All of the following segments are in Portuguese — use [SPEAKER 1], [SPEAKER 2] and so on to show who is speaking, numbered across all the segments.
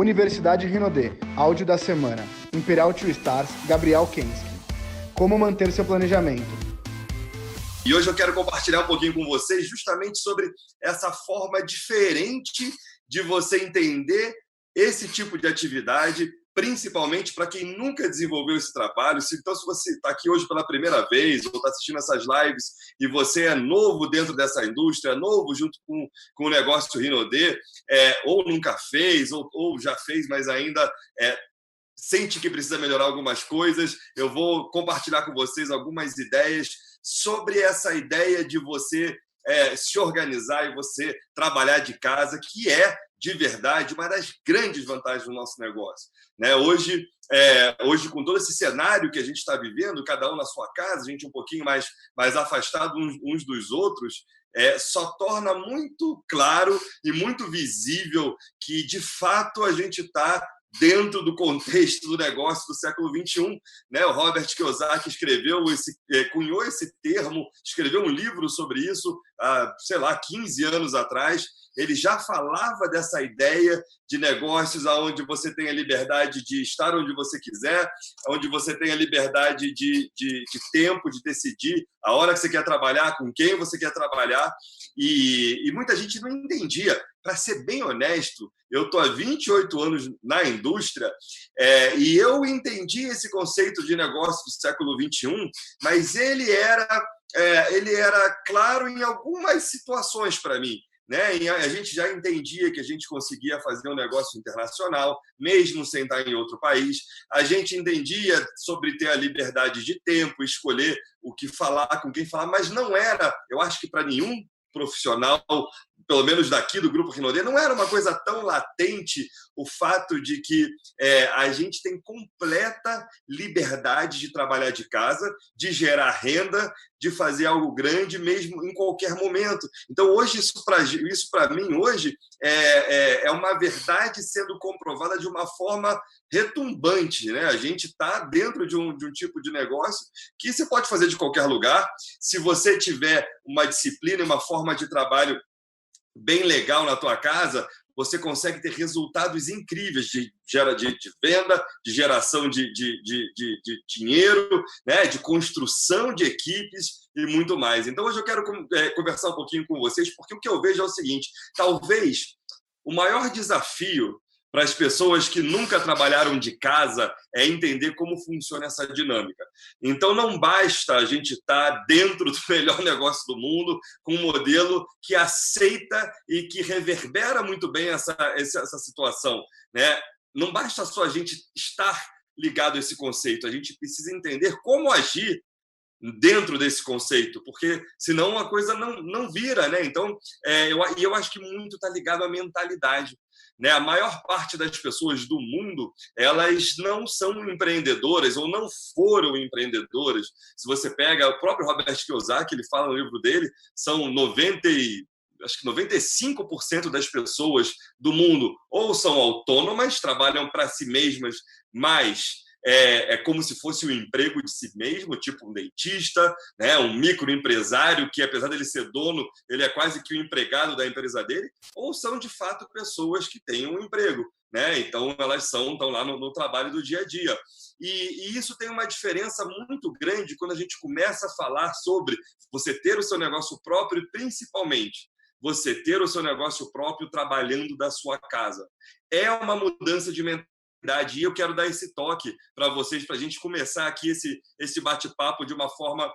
[SPEAKER 1] Universidade Rinodê, áudio da semana. Imperial Two Stars, Gabriel Kensky. Como manter seu planejamento?
[SPEAKER 2] E hoje eu quero compartilhar um pouquinho com vocês justamente sobre essa forma diferente de você entender esse tipo de atividade, principalmente para quem nunca desenvolveu esse trabalho. Então, se você está aqui hoje pela primeira vez ou está assistindo essas lives e você é novo dentro dessa indústria, novo junto com o negócio Rinodê, ou nunca fez, ou já fez, mas ainda sente que precisa melhorar algumas coisas, eu vou compartilhar com vocês algumas ideias sobre essa ideia de você se organizar e você trabalhar de casa, que é, de verdade, uma das grandes vantagens do nosso negócio. Né? Hoje, com todo esse cenário que a gente está vivendo, cada um na sua casa, a gente um pouquinho mais afastado uns dos outros, só torna muito claro e muito visível que, de fato, a gente está dentro do contexto do negócio do século XXI. Né? O Robert Kiyosaki cunhou esse termo, escreveu um livro sobre isso há, 15 anos atrás. Ele já falava dessa ideia de negócios onde você tem a liberdade de estar onde você quiser, onde você tem a liberdade de tempo, de decidir a hora que você quer trabalhar, com quem você quer trabalhar. E muita gente não entendia. Para ser bem honesto, eu estou há 28 anos na indústria e eu entendi esse conceito de negócio do século XXI, mas ele era claro em algumas situações para mim. Né? E a gente já entendia que a gente conseguia fazer um negócio internacional, mesmo sem estar em outro país. A gente entendia sobre ter a liberdade de tempo, escolher o que falar, com quem falar, mas não era, eu acho que para nenhum profissional, pelo menos daqui do Grupo Rinodê, não era uma coisa tão latente o fato de que a gente tem completa liberdade de trabalhar de casa, de gerar renda, de fazer algo grande mesmo em qualquer momento. Então, hoje, isso para mim, hoje, é uma verdade sendo comprovada de uma forma retumbante. Né? A gente está dentro de um tipo de negócio que você pode fazer de qualquer lugar. Se você tiver uma disciplina, uma forma de trabalho bem legal na tua casa, você consegue ter resultados incríveis de venda, de geração de dinheiro, né? De construção de equipes e muito mais. Então, hoje eu quero conversar um pouquinho com vocês, porque o que eu vejo é o seguinte: talvez o maior desafio para as pessoas que nunca trabalharam de casa é entender como funciona essa dinâmica. Então, não basta a gente estar dentro do melhor negócio do mundo, com um modelo que aceita e que reverbera muito bem essa situação. Né? Não basta só a gente estar ligado a esse conceito, a gente precisa entender como agir dentro desse conceito, porque senão uma coisa não vira. Né? Então, eu acho que muito está ligado à mentalidade. Né? A maior parte das pessoas do mundo, elas não são empreendedoras ou não foram empreendedoras. Se você pega o próprio Robert Kiyosaki, ele fala no livro dele, são 95% das pessoas do mundo ou são autônomas, trabalham para si mesmas, mas é como se fosse um emprego de si mesmo, tipo um dentista, né? Um microempresário que, apesar dele ser dono, ele é quase que o empregado da empresa dele, ou são, de fato, pessoas que têm um emprego. Né? Então, elas estão lá no trabalho do dia a dia. E isso tem uma diferença muito grande quando a gente começa a falar sobre você ter o seu negócio próprio e, principalmente, você ter o seu negócio próprio trabalhando da sua casa. É uma mudança de mentalidade. E eu quero dar esse toque para vocês, para a gente começar aqui esse bate-papo de uma forma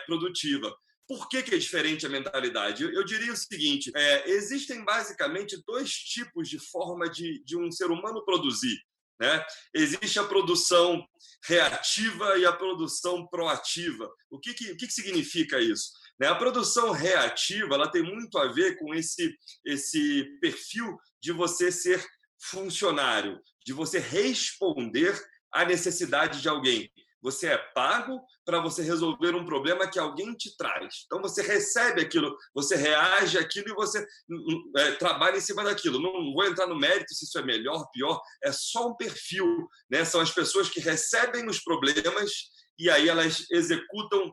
[SPEAKER 2] produtiva. Por que é diferente a mentalidade? Eu diria o seguinte: existem basicamente dois tipos de forma de um ser humano produzir. Né? Existe a produção reativa e a produção proativa. O que significa isso? Né? A produção reativa, ela tem muito a ver com esse perfil de você ser funcionário, de você responder à necessidade de alguém. Você é pago para você resolver um problema que alguém te traz. Então, você recebe aquilo, você reage àquilo e você trabalha em cima daquilo. Não vou entrar no mérito se isso é melhor, pior, é só um perfil. Né? São as pessoas que recebem os problemas e aí elas executam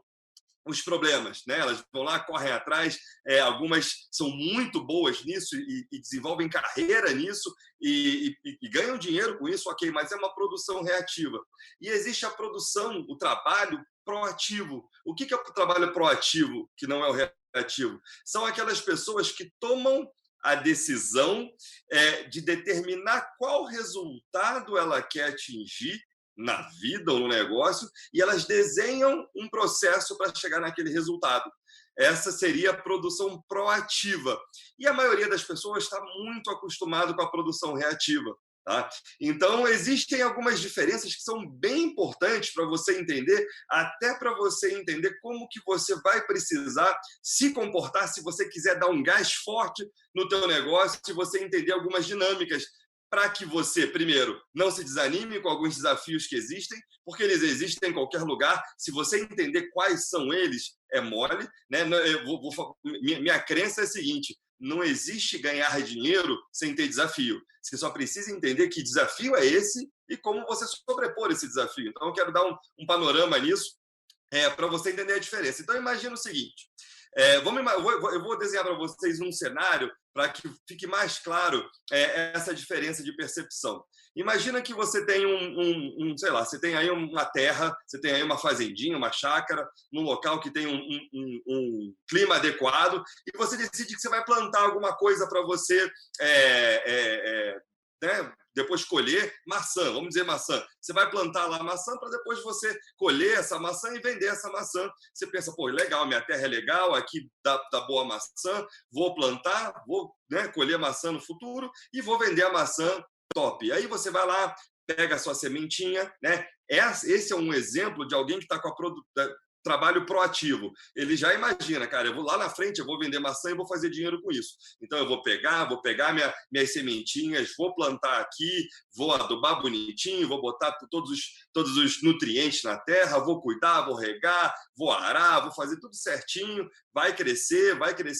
[SPEAKER 2] os problemas, né? Elas vão lá, correm atrás, algumas são muito boas nisso e desenvolvem carreira nisso e ganham dinheiro com isso, ok, mas é uma produção reativa. E existe a produção, o trabalho proativo. O que é o trabalho proativo, que não é o reativo? São aquelas pessoas que tomam a decisão de determinar qual resultado ela quer atingir na vida ou no negócio, e elas desenham um processo para chegar naquele resultado. Essa seria a produção proativa. E a maioria das pessoas está muito acostumado com a produção reativa. Tá? Então, existem algumas diferenças que são bem importantes para você entender, até para você entender como que você vai precisar se comportar se você quiser dar um gás forte no teu negócio, se você entender algumas dinâmicas para que você, primeiro, não se desanime com alguns desafios que existem, porque eles existem em qualquer lugar. Se você entender quais são eles, é mole. Né? Minha crença é a seguinte: não existe ganhar dinheiro sem ter desafio. Você só precisa entender que desafio é esse e como você sobrepor esse desafio. Então, eu quero dar um panorama nisso para você entender a diferença. Então, imagina o seguinte. Eu vou desenhar para vocês um cenário para que fique mais claro essa diferença de percepção. Imagina que você tem sei lá, você tem aí uma terra, você tem aí uma fazendinha, uma chácara, num local que tem um clima adequado, e você decide que você vai plantar alguma coisa para você né, depois colher maçã, vamos dizer maçã. Você vai plantar lá maçã para depois você colher essa maçã e vender essa maçã. Você pensa, pô, legal, minha terra é legal, aqui dá boa maçã, vou plantar, vou colher maçã no futuro e vou vender a maçã top. Aí você vai lá, pega a sua sementinha, né? Esse é um exemplo de alguém que está com trabalho proativo. Ele já imagina, cara, eu vou lá na frente, eu vou vender maçã e vou fazer dinheiro com isso. Então, eu vou pegar minhas sementinhas, vou plantar aqui, vou adubar bonitinho, vou botar todos os nutrientes na terra, vou cuidar, vou regar, vou arar, vou fazer tudo certinho, vai crescer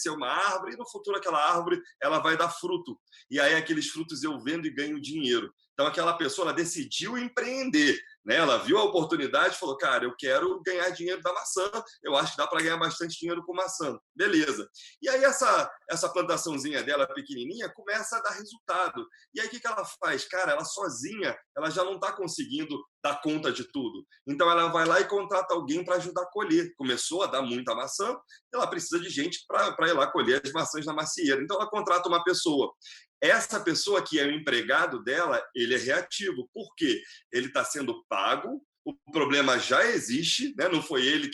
[SPEAKER 2] uma árvore, e no futuro aquela árvore ela vai dar fruto. E aí aqueles frutos eu vendo e ganho dinheiro. Então, aquela pessoa, ela decidiu empreender, né? Ela viu a oportunidade e falou, cara, eu quero ganhar dinheiro da maçã, eu acho que dá para ganhar bastante dinheiro com maçã. Beleza. E aí essa plantaçãozinha dela, pequenininha, começa a dar resultado. E aí o que ela faz? Cara, ela sozinha, ela já não está conseguindo dar conta de tudo. Então, ela vai lá e contrata alguém para ajudar a colher. Começou a dar muita maçã, ela precisa de gente para ir lá colher as maçãs na macieira. Então, ela contrata uma pessoa. Essa pessoa que é o empregado dela, ele é reativo. Por quê? Ele está sendo pago, o problema já existe, né? Não foi ele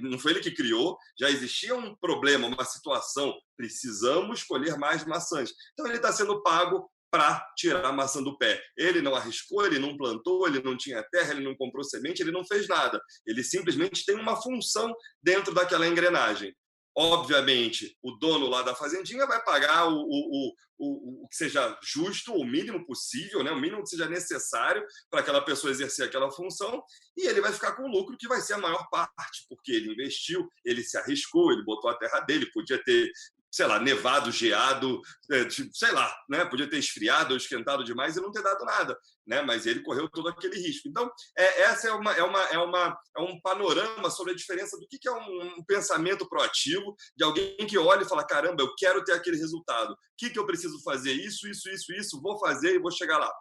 [SPEAKER 2] não foi ele que criou, já existia um problema, uma situação, precisamos colher mais maçãs. Então, ele está sendo pago para tirar a maçã do pé. Ele não arriscou, ele não plantou, ele não tinha terra, ele não comprou semente, ele não fez nada. Ele simplesmente tem uma função dentro daquela engrenagem. Obviamente, o dono lá da fazendinha vai pagar o que seja justo, o mínimo possível, né? O mínimo que seja necessário para aquela pessoa exercer aquela função, e ele vai ficar com o lucro que vai ser a maior parte, porque ele investiu, ele se arriscou, ele botou a terra dele, podia ter, sei lá, nevado, geado, sei lá, né? Podia ter esfriado ou esquentado demais e não ter dado nada, né? Mas ele correu todo aquele risco. Então, essa é um panorama sobre a diferença do que é um pensamento proativo, de alguém que olha e fala, caramba, eu quero ter aquele resultado. O que eu preciso fazer? Isso, vou fazer e vou chegar lá.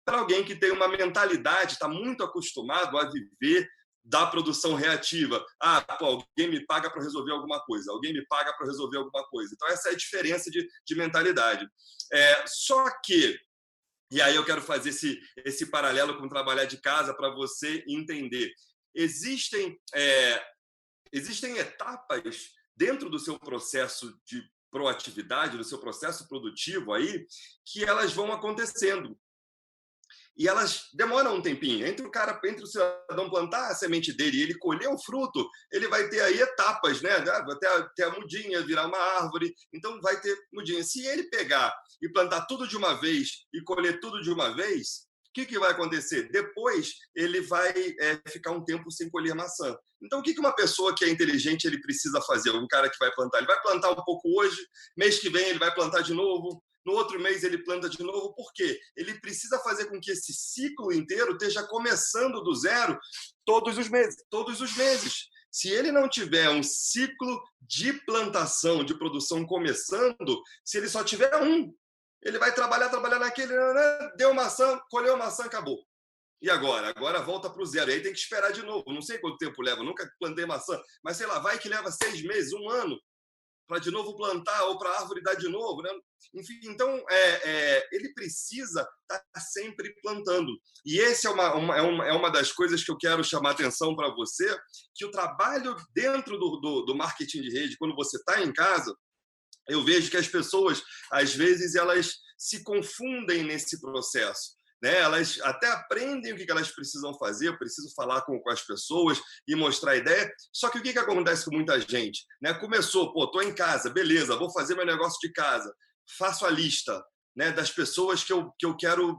[SPEAKER 2] Para alguém que tem uma mentalidade, está muito acostumado a viver da produção reativa. Pô, alguém me paga para resolver alguma coisa. Alguém me paga para resolver alguma coisa. Então, essa é a diferença de mentalidade. Só que, e aí eu quero fazer esse paralelo com trabalhar de casa para você entender. Existem etapas dentro do seu processo de proatividade, do seu processo produtivo aí, que elas vão acontecendo. E elas demoram um tempinho. Entre o cidadão plantar a semente dele e ele colher o fruto, ele vai ter aí etapas, né? Até a mudinha virar uma árvore. Então, vai ter mudinha. Se ele pegar e plantar tudo de uma vez e colher tudo de uma vez, o que vai acontecer? Depois, ele vai ficar um tempo sem colher maçã. Então, o que uma pessoa que é inteligente ele precisa fazer? Um cara que vai plantar, ele vai plantar um pouco hoje, mês que vem ele vai plantar de novo, no outro mês ele planta de novo. Por quê? Ele precisa fazer com que esse ciclo inteiro esteja começando do zero todos os meses. Se ele não tiver um ciclo de plantação, de produção começando, se ele só tiver um, ele vai trabalhar naquele, deu maçã, colheu maçã, acabou. E agora? Agora volta para o zero. E aí tem que esperar de novo. Não sei quanto tempo leva, nunca plantei maçã, mas sei lá, vai que leva 6 meses, 1 ano, para de novo plantar ou para a árvore dar de novo, né? Enfim, então ele precisa estar sempre plantando. E esse é uma das coisas que eu quero chamar a atenção para você, que o trabalho dentro do marketing de rede, quando você está em casa, eu vejo que as pessoas, às vezes, elas se confundem nesse processo. Né? Elas até aprendem o que elas precisam fazer, eu preciso falar com as pessoas e mostrar a ideia, só que o que acontece com muita gente? Né? Começou, estou em casa, beleza, vou fazer meu negócio de casa, faço a lista, né, das pessoas que eu quero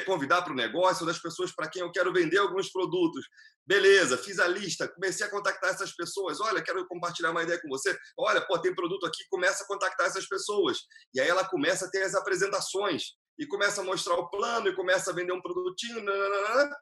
[SPEAKER 2] convidar para o negócio, das pessoas para quem eu quero vender alguns produtos. Beleza, fiz a lista, comecei a contactar essas pessoas. Olha, quero compartilhar uma ideia com você. Olha, tem produto aqui, começa a contactar essas pessoas. E aí ela começa a ter as apresentações e começa a mostrar o plano e começa a vender um produtinho. Nananana.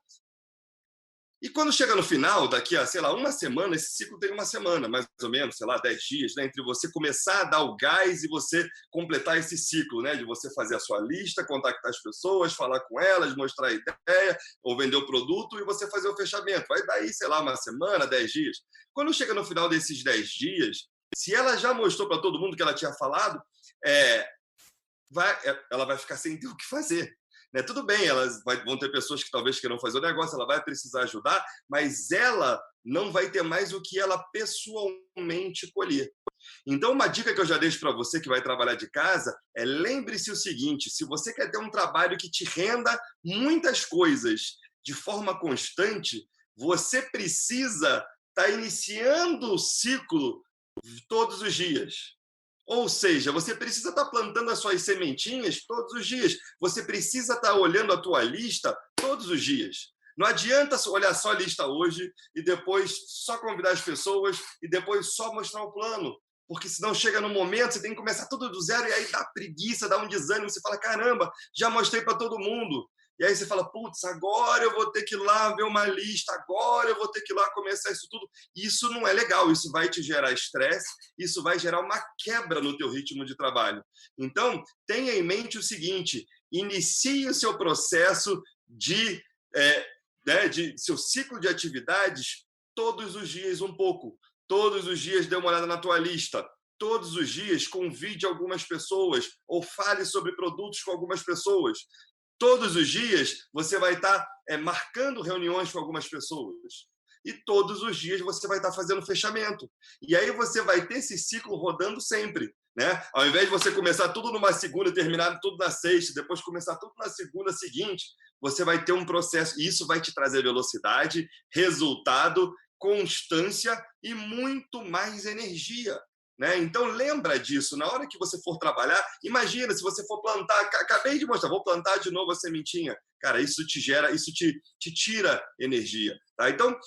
[SPEAKER 2] E quando chega no final, daqui a, sei lá, uma semana, esse ciclo tem uma semana, mais ou menos, sei lá, 10 dias, né, entre você começar a dar o gás e você completar esse ciclo, né, de você fazer a sua lista, contactar as pessoas, falar com elas, mostrar a ideia, ou vender o produto e você fazer o fechamento. Vai daí, sei lá, uma semana, 10 dias. Quando chega no final desses 10 dias, se ela já mostrou para todo mundo que ela tinha falado, ela vai ficar sem ter o que fazer. Né? Tudo bem, vão ter pessoas que talvez queiram fazer o negócio, ela vai precisar ajudar, mas ela não vai ter mais o que ela pessoalmente colher. Então, uma dica que eu já deixo para você que vai trabalhar de casa é lembre-se o seguinte, se você quer ter um trabalho que te renda muitas coisas de forma constante, você precisa estar iniciando o ciclo todos os dias. Ou seja, você precisa estar plantando as suas sementinhas todos os dias. Você precisa estar olhando a tua lista todos os dias. Não adianta olhar só a lista hoje e depois só convidar as pessoas e depois só mostrar o plano. Porque senão chega no momento, você tem que começar tudo do zero e aí dá preguiça, dá um desânimo. Você fala, caramba, já mostrei para todo mundo. E aí você fala, putz, agora eu vou ter que ir lá ver uma lista, agora eu vou ter que ir lá começar isso tudo. Isso não é legal, isso vai te gerar estresse, isso vai gerar uma quebra no teu ritmo de trabalho. Então, tenha em mente o seguinte, inicie o seu processo de seu ciclo de atividades todos os dias um pouco. Todos os dias dê uma olhada na tua lista. Todos os dias convide algumas pessoas ou fale sobre produtos com algumas pessoas. Todos os dias você vai estar marcando reuniões com algumas pessoas. E todos os dias você vai estar fazendo fechamento. E aí você vai ter esse ciclo rodando sempre. Né? Ao invés de você começar tudo numa segunda e terminar tudo na sexta, depois começar tudo na segunda seguinte, você vai ter um processo. E isso vai te trazer velocidade, resultado, constância e muito mais energia. Né? Então, lembra disso. Na hora que você for trabalhar, imagina se você for plantar, acabei de mostrar, vou plantar de novo a sementinha. Cara, isso te gera, isso te tira energia. Tá? Então,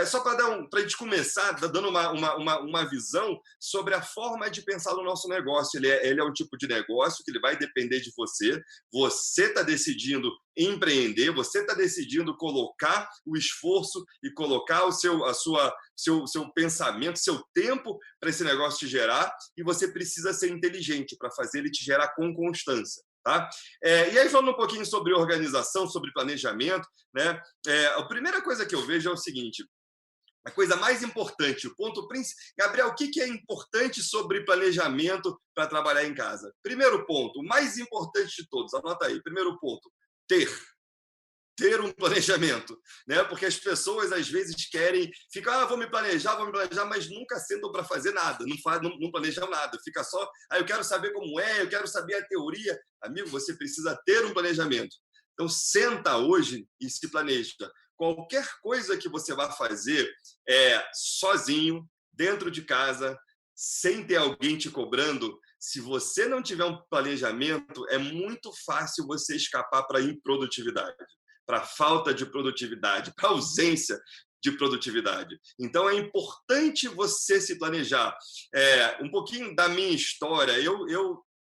[SPEAKER 2] só para a gente começar dando uma visão sobre a forma de pensar no nosso negócio. Ele é um tipo de negócio que ele vai depender de você. Você está decidindo empreender, você está decidindo colocar o esforço e colocar o seu pensamento, seu tempo para esse negócio te gerar, e você precisa ser inteligente para fazer ele te gerar com constância. Tá? E aí, falando um pouquinho sobre organização, sobre planejamento, né? A primeira coisa que eu vejo é o seguinte, a coisa mais importante, o ponto principal... Gabriel, o que é importante sobre planejamento para trabalhar em casa? Primeiro ponto, o mais importante de todos, anota aí, primeiro ponto, ter um planejamento, né? Porque as pessoas às vezes ficam, vou me planejar, mas nunca sentam para fazer nada, não planejam nada, fica só, eu quero saber como eu quero saber a teoria. Amigo, você precisa ter um planejamento. Então, senta hoje e se planeja. Qualquer coisa que você vá fazer sozinho, dentro de casa, sem ter alguém te cobrando, se você não tiver um planejamento, é muito fácil você escapar para a improdutividade, para a falta de produtividade, para a ausência de produtividade. Então, é importante você se planejar. Um pouquinho da minha história,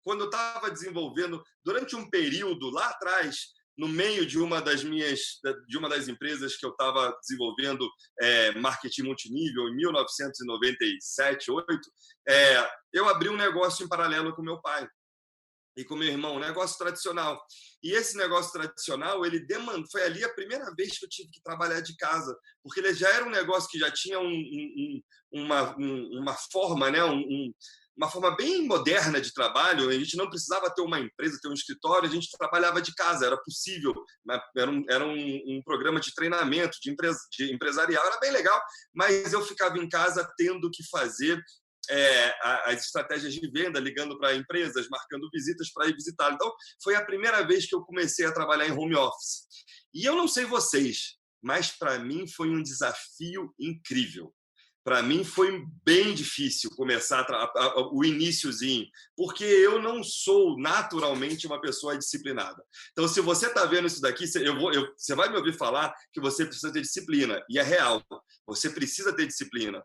[SPEAKER 2] quando eu estava desenvolvendo, durante um período lá atrás, no meio de uma das empresas que eu estava desenvolvendo marketing multinível em 1997, 8, eu abri um negócio em paralelo com meu pai e com meu irmão, um negócio tradicional. E esse negócio tradicional, foi ali a primeira vez que eu tive que trabalhar de casa, porque ele já era um negócio que já tinha uma forma, né? Uma forma bem moderna de trabalho. A gente não precisava ter uma empresa, ter um escritório, a gente trabalhava de casa, era possível. Era um programa de treinamento, de empresarial, era bem legal, mas eu ficava em casa tendo que fazer as estratégias de venda, ligando para empresas, marcando visitas para ir visitar. Então, foi a primeira vez que eu comecei a trabalhar em home office. E eu não sei vocês, mas para mim foi um desafio incrível. Para mim foi bem difícil começar o iniciozinho, porque eu não sou naturalmente uma pessoa disciplinada. Então, se você está vendo isso daqui, você vai me ouvir falar que você precisa ter disciplina, e é real, você precisa ter disciplina.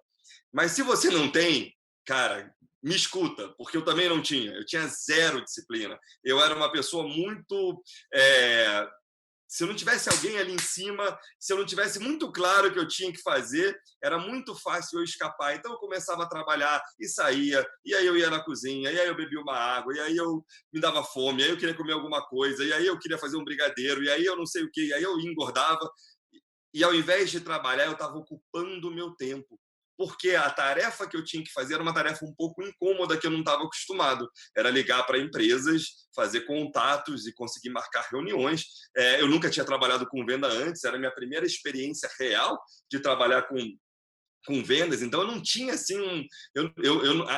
[SPEAKER 2] Mas se você não tem, cara, me escuta, porque eu também não tinha. Eu tinha zero disciplina. Eu era uma pessoa muito... se eu não tivesse alguém ali em cima, se eu não tivesse muito claro o que eu tinha que fazer, era muito fácil eu escapar. Então, eu começava a trabalhar e saía, e aí eu ia na cozinha, e aí eu bebia uma água, e aí eu me dava fome, e aí eu queria comer alguma coisa, e aí eu queria fazer um brigadeiro, e aí eu não sei o quê, e aí eu engordava. E ao invés de trabalhar, eu estava ocupando o meu tempo, porque a tarefa que eu tinha que fazer era uma tarefa um pouco incômoda, que eu não estava acostumado. Era ligar para empresas, fazer contatos e conseguir marcar reuniões. Eu nunca tinha trabalhado com venda antes, era a minha primeira experiência real de trabalhar com vendas, então eu não tinha assim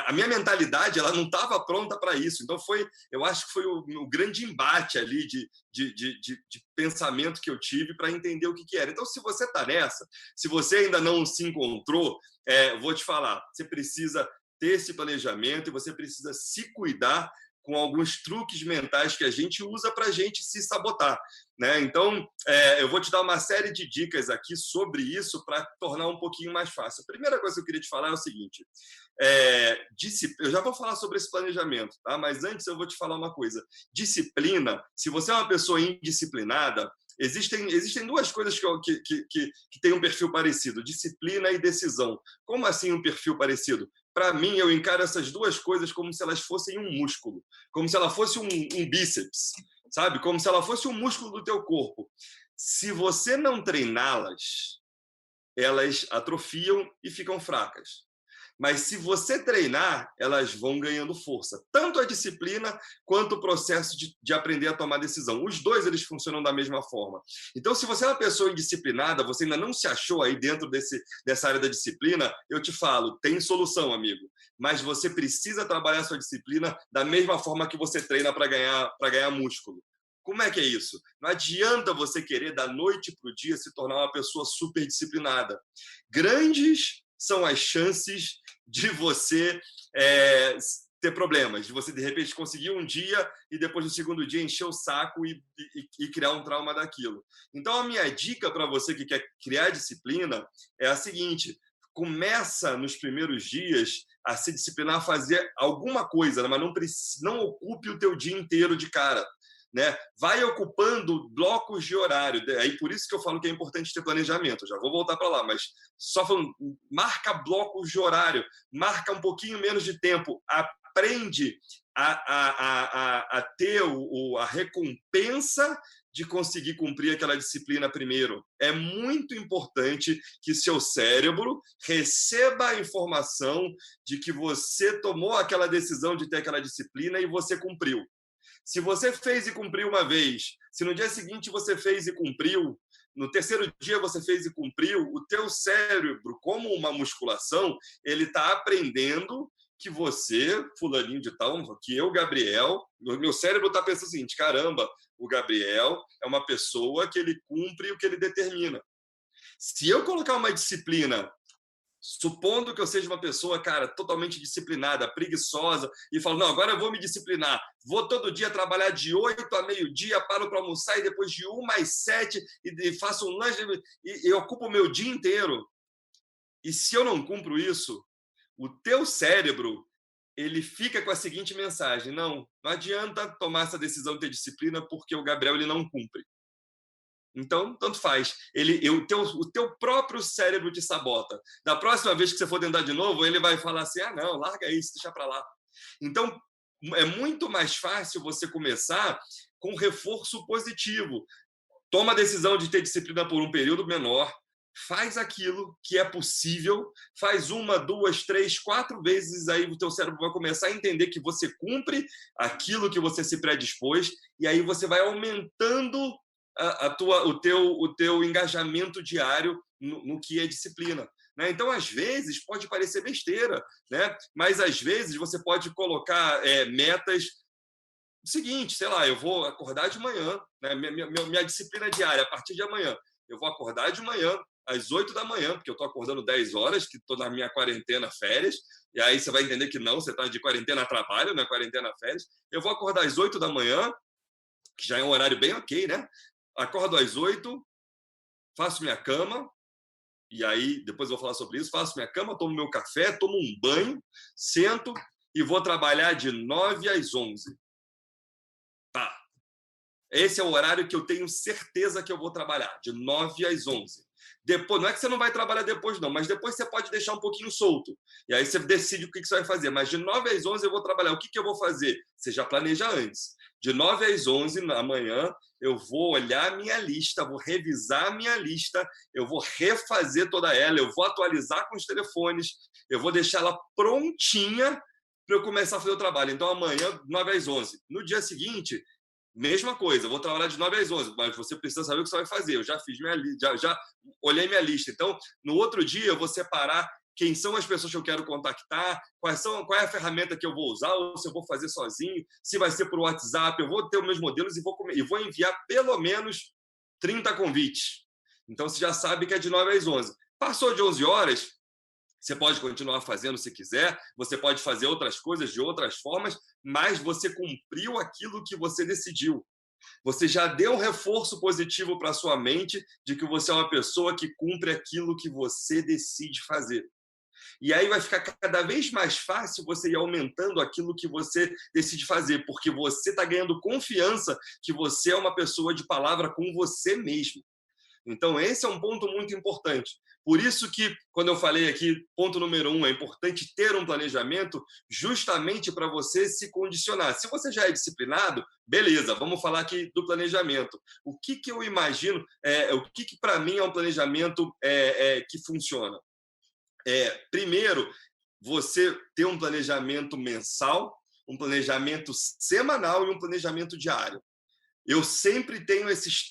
[SPEAKER 2] a minha mentalidade ela não estava pronta para isso. Então eu acho que foi o grande embate ali de pensamento que eu tive para entender o que era. Então, se você está nessa, se você ainda não se encontrou, vou te falar, você precisa ter esse planejamento e você precisa se cuidar com alguns truques mentais que a gente usa para a gente se sabotar, né? Então, eu vou te dar uma série de dicas aqui sobre isso para tornar um pouquinho mais fácil. A primeira coisa que eu queria te falar é o seguinte, eu já vou falar sobre esse planejamento, tá? Mas antes eu vou te falar uma coisa. Disciplina, se você é uma pessoa indisciplinada, existem duas coisas que têm um perfil parecido, disciplina e decisão. Como assim um perfil parecido? Para mim, eu encaro essas duas coisas como se elas fossem um músculo, como se ela fosse um bíceps, sabe? Como se ela fosse um músculo do teu corpo. Se você não treiná-las, elas atrofiam e ficam fracas. Mas se você treinar, elas vão ganhando força. Tanto a disciplina quanto o processo de aprender a tomar decisão. Os dois, eles funcionam da mesma forma. Então, se você é uma pessoa indisciplinada, você ainda não se achou aí dentro dessa área da disciplina, eu te falo, tem solução, amigo. Mas você precisa trabalhar sua disciplina da mesma forma que você treina para ganhar músculo. Como é que é isso? Não adianta você querer, da noite para o dia, se tornar uma pessoa super disciplinada. Grandes são as chances de você ter problemas, de você, de repente, conseguir um dia e depois, no segundo dia, encher o saco e criar um trauma daquilo. Então, a minha dica para você que quer criar disciplina é a seguinte: começa nos primeiros dias a se disciplinar a fazer alguma coisa, mas não ocupe o teu dia inteiro de cara. Né? Vai ocupando blocos de horário. Aí por isso que eu falo que é importante ter planejamento. Eu já vou voltar para lá, mas só falando, marca blocos de horário, marca um pouquinho menos de tempo, aprende a ter a recompensa de conseguir cumprir aquela disciplina primeiro. É muito importante que seu cérebro receba a informação de que você tomou aquela decisão de ter aquela disciplina e você cumpriu. Se você fez e cumpriu uma vez, se no dia seguinte você fez e cumpriu, no terceiro dia você fez e cumpriu, o teu cérebro, como uma musculação, ele está aprendendo que você, fulaninho de tal, que eu, Gabriel, meu cérebro está pensando o seguinte: caramba, o Gabriel é uma pessoa que ele cumpre o que ele determina. Se eu colocar uma disciplina, supondo que eu seja uma pessoa, cara, totalmente disciplinada, preguiçosa, e falo, não, agora eu vou me disciplinar, vou todo dia trabalhar de 8 a meio-dia, paro para almoçar, e depois de 1 às 7, e faço um lanche, e ocupo o meu dia inteiro. E se eu não cumpro isso, o teu cérebro, ele fica com a seguinte mensagem: não adianta tomar essa decisão de ter disciplina, porque o Gabriel ele não cumpre. Então, tanto faz. O teu próprio cérebro te sabota. Da próxima vez que você for tentar de novo, ele vai falar assim, não, larga isso, deixa para lá. Então, é muito mais fácil você começar com reforço positivo. Toma a decisão de ter disciplina por um período menor, faz aquilo que é possível, faz 1, 2, 3, 4 vezes, aí o teu cérebro vai começar a entender que você cumpre aquilo que você se predispôs, e aí você vai aumentando o teu engajamento diário no que é disciplina. Né? Então, às vezes, pode parecer besteira, né? Mas às vezes você pode colocar metas. O seguinte, sei lá, eu vou acordar de manhã, né? Minha disciplina diária, a partir de amanhã, eu vou acordar de manhã, às 8 da manhã, porque eu estou acordando 10 horas, que estou na minha quarentena férias, e aí você vai entender que não, você está de quarentena trabalho, não é quarentena férias. Eu vou acordar às 8 da manhã, que já é um horário bem ok, né? Acordo às 8, faço minha cama, e aí depois eu vou falar sobre isso, faço minha cama, tomo meu café, tomo um banho, sento e vou trabalhar de 9 às 11. Tá. Esse é o horário que eu tenho certeza que eu vou trabalhar, de 9 às 11. Depois, não é que você não vai trabalhar depois, não, mas depois você pode deixar um pouquinho solto. E aí você decide o que você vai fazer. Mas de 9 às 11 eu vou trabalhar. O que eu vou fazer? Você já planeja antes. De 9 às 11 da manhã, eu vou olhar a minha lista, vou revisar a minha lista, eu vou refazer toda ela, eu vou atualizar com os telefones, eu vou deixar ela prontinha para eu começar a fazer o trabalho. Então, amanhã, 9 às 11. No dia seguinte, mesma coisa, eu vou trabalhar de 9 às 11, mas você precisa saber o que você vai fazer. Eu já fiz minha lista, já olhei minha lista. Então, no outro dia, eu vou separar quem são as pessoas que eu quero contactar, qual é a ferramenta que eu vou usar, ou se eu vou fazer sozinho, se vai ser por WhatsApp. Eu vou ter os meus modelos e vou enviar pelo menos 30 convites. Então, você já sabe que é de 9 às 11. Passou de 11 horas, você pode continuar fazendo se quiser, você pode fazer outras coisas de outras formas, mas você cumpriu aquilo que você decidiu. Você já deu um reforço positivo para a sua mente de que você é uma pessoa que cumpre aquilo que você decide fazer. E aí vai ficar cada vez mais fácil você ir aumentando aquilo que você decide fazer, porque você está ganhando confiança que você é uma pessoa de palavra com você mesmo. Então, esse é um ponto muito importante. Por isso que, quando eu falei aqui, ponto número 1, é importante ter um planejamento justamente para você se condicionar. Se você já é disciplinado, beleza, vamos falar aqui do planejamento. O que eu imagino, o que para mim é um planejamento que funciona? Primeiro, você ter um planejamento mensal, um planejamento semanal e um planejamento diário. Eu sempre tenho essas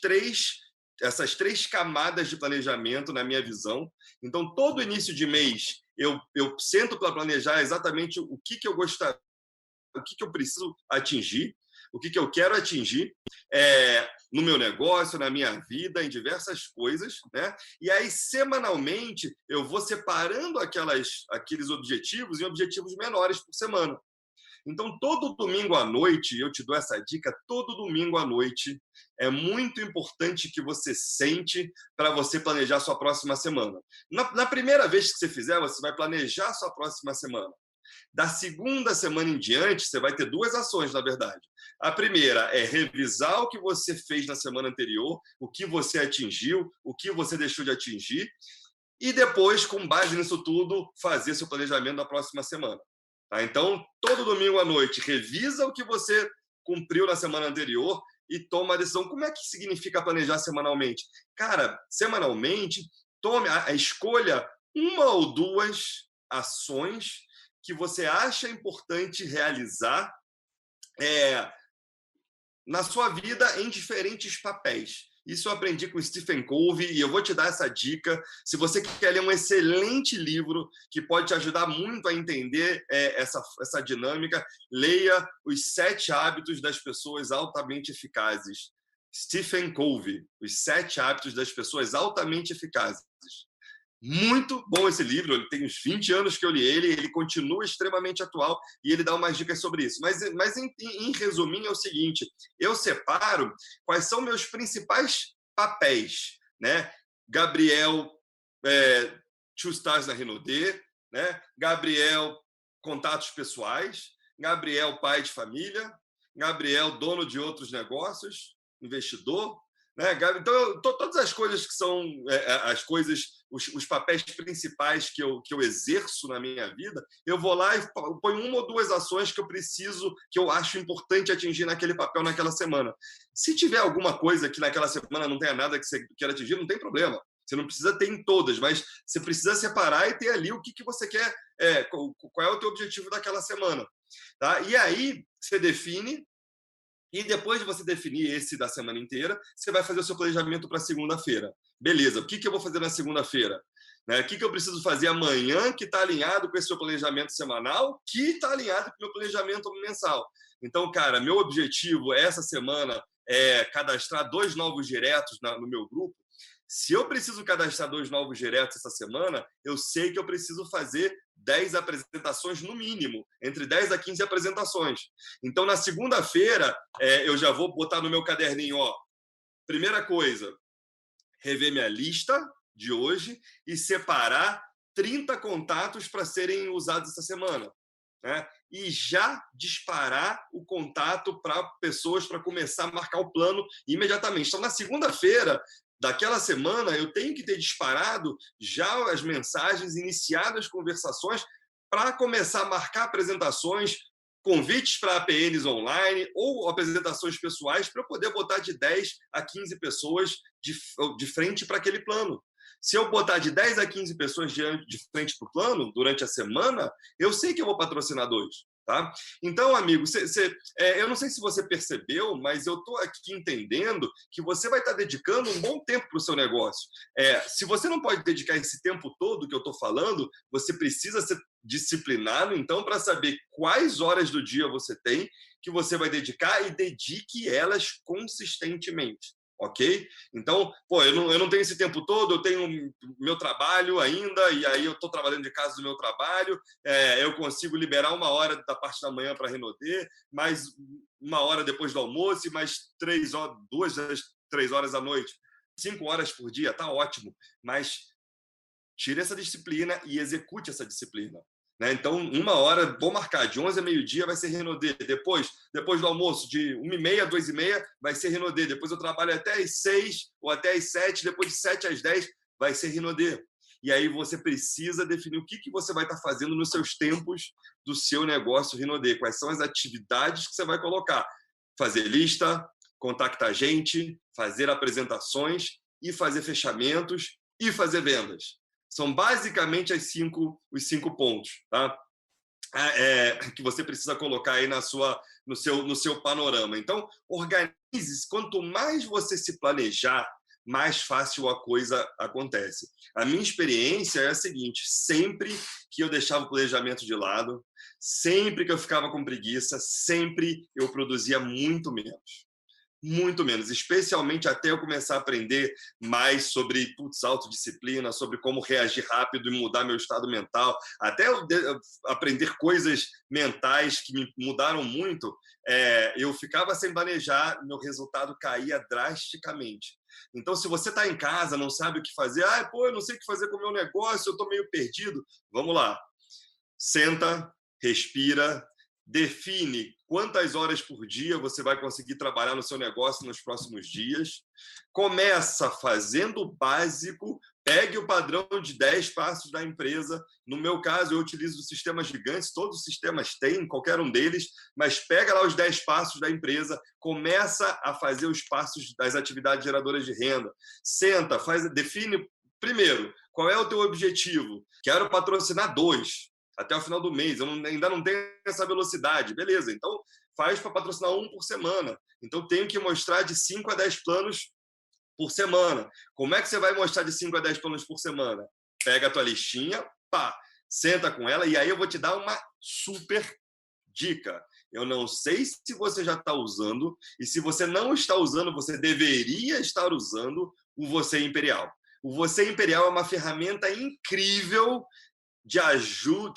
[SPEAKER 2] três camadas de planejamento na minha visão. Então, todo início de mês, eu sento para planejar exatamente o que eu gostaria, o que eu preciso atingir, o que eu quero atingir no meu negócio, na minha vida, em diversas coisas, né? E aí, semanalmente, eu vou separando aqueles objetivos em objetivos menores por semana. Então, todo domingo à noite, eu te dou essa dica, todo domingo à noite, é muito importante que você sente para você planejar a sua próxima semana. Na primeira vez que você fizer, você vai planejar a sua próxima semana. Da segunda semana em diante, você vai ter 2 ações, na verdade. A primeira é revisar o que você fez na semana anterior, o que você atingiu, o que você deixou de atingir, e depois, com base nisso tudo, fazer seu planejamento da próxima semana. Tá? Então, todo domingo à noite, revisa o que você cumpriu na semana anterior e toma a decisão. Como é que significa planejar semanalmente? Cara, semanalmente, escolha 1 ou 2 ações que você acha importante realizar na sua vida em diferentes papéis. Isso eu aprendi com Stephen Covey e eu vou te dar essa dica. Se você quer ler um excelente livro que pode te ajudar muito a entender essa dinâmica, leia Os 7 Hábitos das Pessoas Altamente Eficazes. Stephen Covey, Os 7 Hábitos das Pessoas Altamente Eficazes. Muito bom esse livro, ele tem uns 20 anos que eu li ele continua extremamente atual e ele dá umas dicas sobre isso. Mas em resuminho é o seguinte, eu separo quais são meus principais papéis, né? Gabriel, Two Stars na Rinode, né? Gabriel, contatos pessoais, Gabriel, pai de família, Gabriel, dono de outros negócios, investidor, né, Gabi? Então, todas as coisas que são as coisas, os papéis principais que eu exerço na minha vida, eu vou lá e ponho uma ou duas ações que eu preciso, que eu acho importante atingir naquele papel naquela semana. Se tiver alguma coisa que naquela semana não tenha nada que você queira atingir, não tem problema. Você não precisa ter em todas, mas você precisa separar e ter ali o que você quer, qual é o teu objetivo daquela semana. Tá? E aí você define, e depois de você definir esse da semana inteira, você vai fazer o seu planejamento para segunda-feira. Beleza, o que eu vou fazer na segunda-feira? Né? O que eu preciso fazer amanhã que está alinhado com esse seu planejamento semanal, que está alinhado com o meu planejamento mensal? Então, cara, meu objetivo essa semana é cadastrar 2 novos diretos no meu grupo. Se eu preciso cadastrar 2 novos diretos essa semana, eu sei que eu preciso fazer 10 apresentações no mínimo, entre 10 a 15 apresentações. Então, na segunda-feira, eu já vou botar no meu caderninho, ó, primeira coisa, rever minha lista de hoje e separar 30 contatos para serem usados essa semana. Né? E já disparar o contato para pessoas para começar a marcar o plano imediatamente. Então, na segunda-feira daquela semana, eu tenho que ter disparado já as mensagens, iniciado as conversações para começar a marcar apresentações, convites para APNs online ou apresentações pessoais para eu poder botar de 10 a 15 pessoas de frente para aquele plano. Se eu botar de 10 a 15 pessoas de frente para o plano durante a semana, eu sei que eu vou patrocinar 2. Tá? Então, amigo, eu não sei se você percebeu, mas eu estou aqui entendendo que você vai estar dedicando um bom tempo para o seu negócio. Se você não pode dedicar esse tempo todo que eu estou falando, você precisa ser disciplinado, então, para saber quais horas do dia você tem que você vai dedicar e dedique elas consistentemente. Ok? Então, eu não tenho esse tempo todo, eu tenho meu trabalho ainda, e aí eu estou trabalhando de casa do meu trabalho, eu consigo liberar 1 hora da parte da manhã para Renaudet, mais 1 hora depois do almoço, e mais 2 às 3 horas à noite. 5 horas por dia, está ótimo, mas tire essa disciplina e execute essa disciplina. Né? Então, 1 hora, vou marcar, de 11 a meio-dia vai ser Renaudet. Depois do almoço, de 1h30 a 2h30, vai ser Renaudet. Depois eu trabalho até às 6 ou até às 7. Depois de 7 às 10, vai ser Renaudet. E aí você precisa definir o que você vai estar fazendo nos seus tempos do seu negócio Renaudet. Quais são as atividades que você vai colocar. Fazer lista, contactar gente, fazer apresentações e fazer fechamentos e fazer vendas. São basicamente os 5 pontos, tá? Que você precisa colocar aí no seu panorama. Então, organize-se. Quanto mais você se planejar, mais fácil a coisa acontece. A minha experiência é a seguinte: sempre que eu deixava o planejamento de lado, sempre que eu ficava com preguiça, sempre eu produzia muito menos. Muito menos, especialmente até eu começar a aprender mais sobre autodisciplina, sobre como reagir rápido e mudar meu estado mental, até eu aprender coisas mentais que me mudaram muito, eu ficava sem planejar, meu resultado caía drasticamente. Então, se você está em casa, não sabe o que fazer, eu não sei o que fazer com o meu negócio, eu estou meio perdido, vamos lá. Senta, respira, define quantas horas por dia você vai conseguir trabalhar no seu negócio nos próximos dias. Começa fazendo o básico, pegue o padrão de 10 passos da empresa. No meu caso, eu utilizo sistemas gigantes, todos os sistemas têm, qualquer um deles, mas pega lá os 10 passos da empresa, começa a fazer os passos das atividades geradoras de renda. Senta, define primeiro, qual é o teu objetivo? Quero patrocinar 2. Até o final do mês, ainda não tenho essa velocidade. Beleza, então faz para patrocinar 1 por semana. Então tenho que mostrar de 5 a 10 planos por semana. Como é que você vai mostrar de 5 a 10 planos por semana? Pega a tua listinha, senta com ela, e aí eu vou te dar uma super dica. Eu não sei se você já está usando, e se você não está usando, você deveria estar usando o Você Imperial. O Você Imperial é uma ferramenta incrível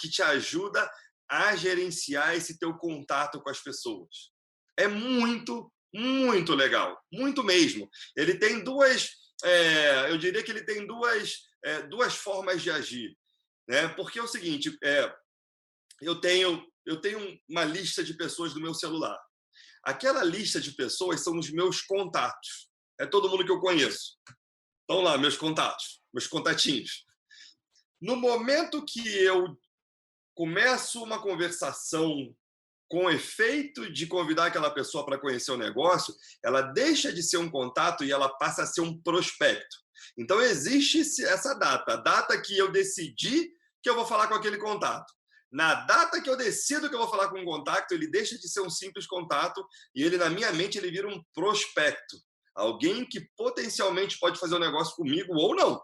[SPEAKER 2] que te ajuda a gerenciar esse teu contato com as pessoas. É muito, muito legal. Muito mesmo. Ele tem eu diria que ele tem duas formas de agir. Né? Porque é o seguinte, eu tenho uma lista de pessoas do meu celular. Aquela lista de pessoas são os meus contatos. É todo mundo que eu conheço. Estão lá, meus contatos, meus contatinhos. No momento que eu começo uma conversação com efeito de convidar aquela pessoa para conhecer o negócio, ela deixa de ser um contato e ela passa a ser um prospecto. Então, existe essa data, a data que eu decidi que eu vou falar com aquele contato. Na data que eu decido que eu vou falar com um contato, ele deixa de ser um simples contato e ele, na minha mente, ele vira um prospecto. Alguém que potencialmente pode fazer um negócio comigo ou não.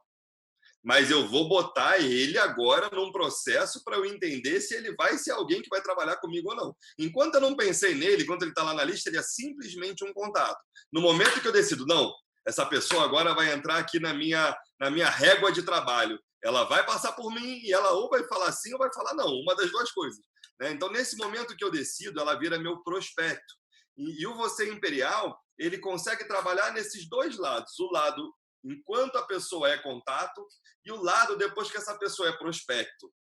[SPEAKER 2] Mas eu vou botar ele agora num processo para eu entender se ele vai ser alguém que vai trabalhar comigo ou não. Enquanto eu não pensei nele, enquanto ele está lá na lista, ele é simplesmente um contato. No momento que eu decido, não, essa pessoa agora vai entrar aqui na minha régua de trabalho. Ela vai passar por mim e ela ou vai falar sim ou vai falar não, uma das duas coisas. Né? Então, nesse momento que eu decido, ela vira meu prospecto. E o Você Imperial, ele consegue trabalhar nesses dois lados. O lado enquanto a pessoa é contato e o lado depois que essa pessoa é prospecto.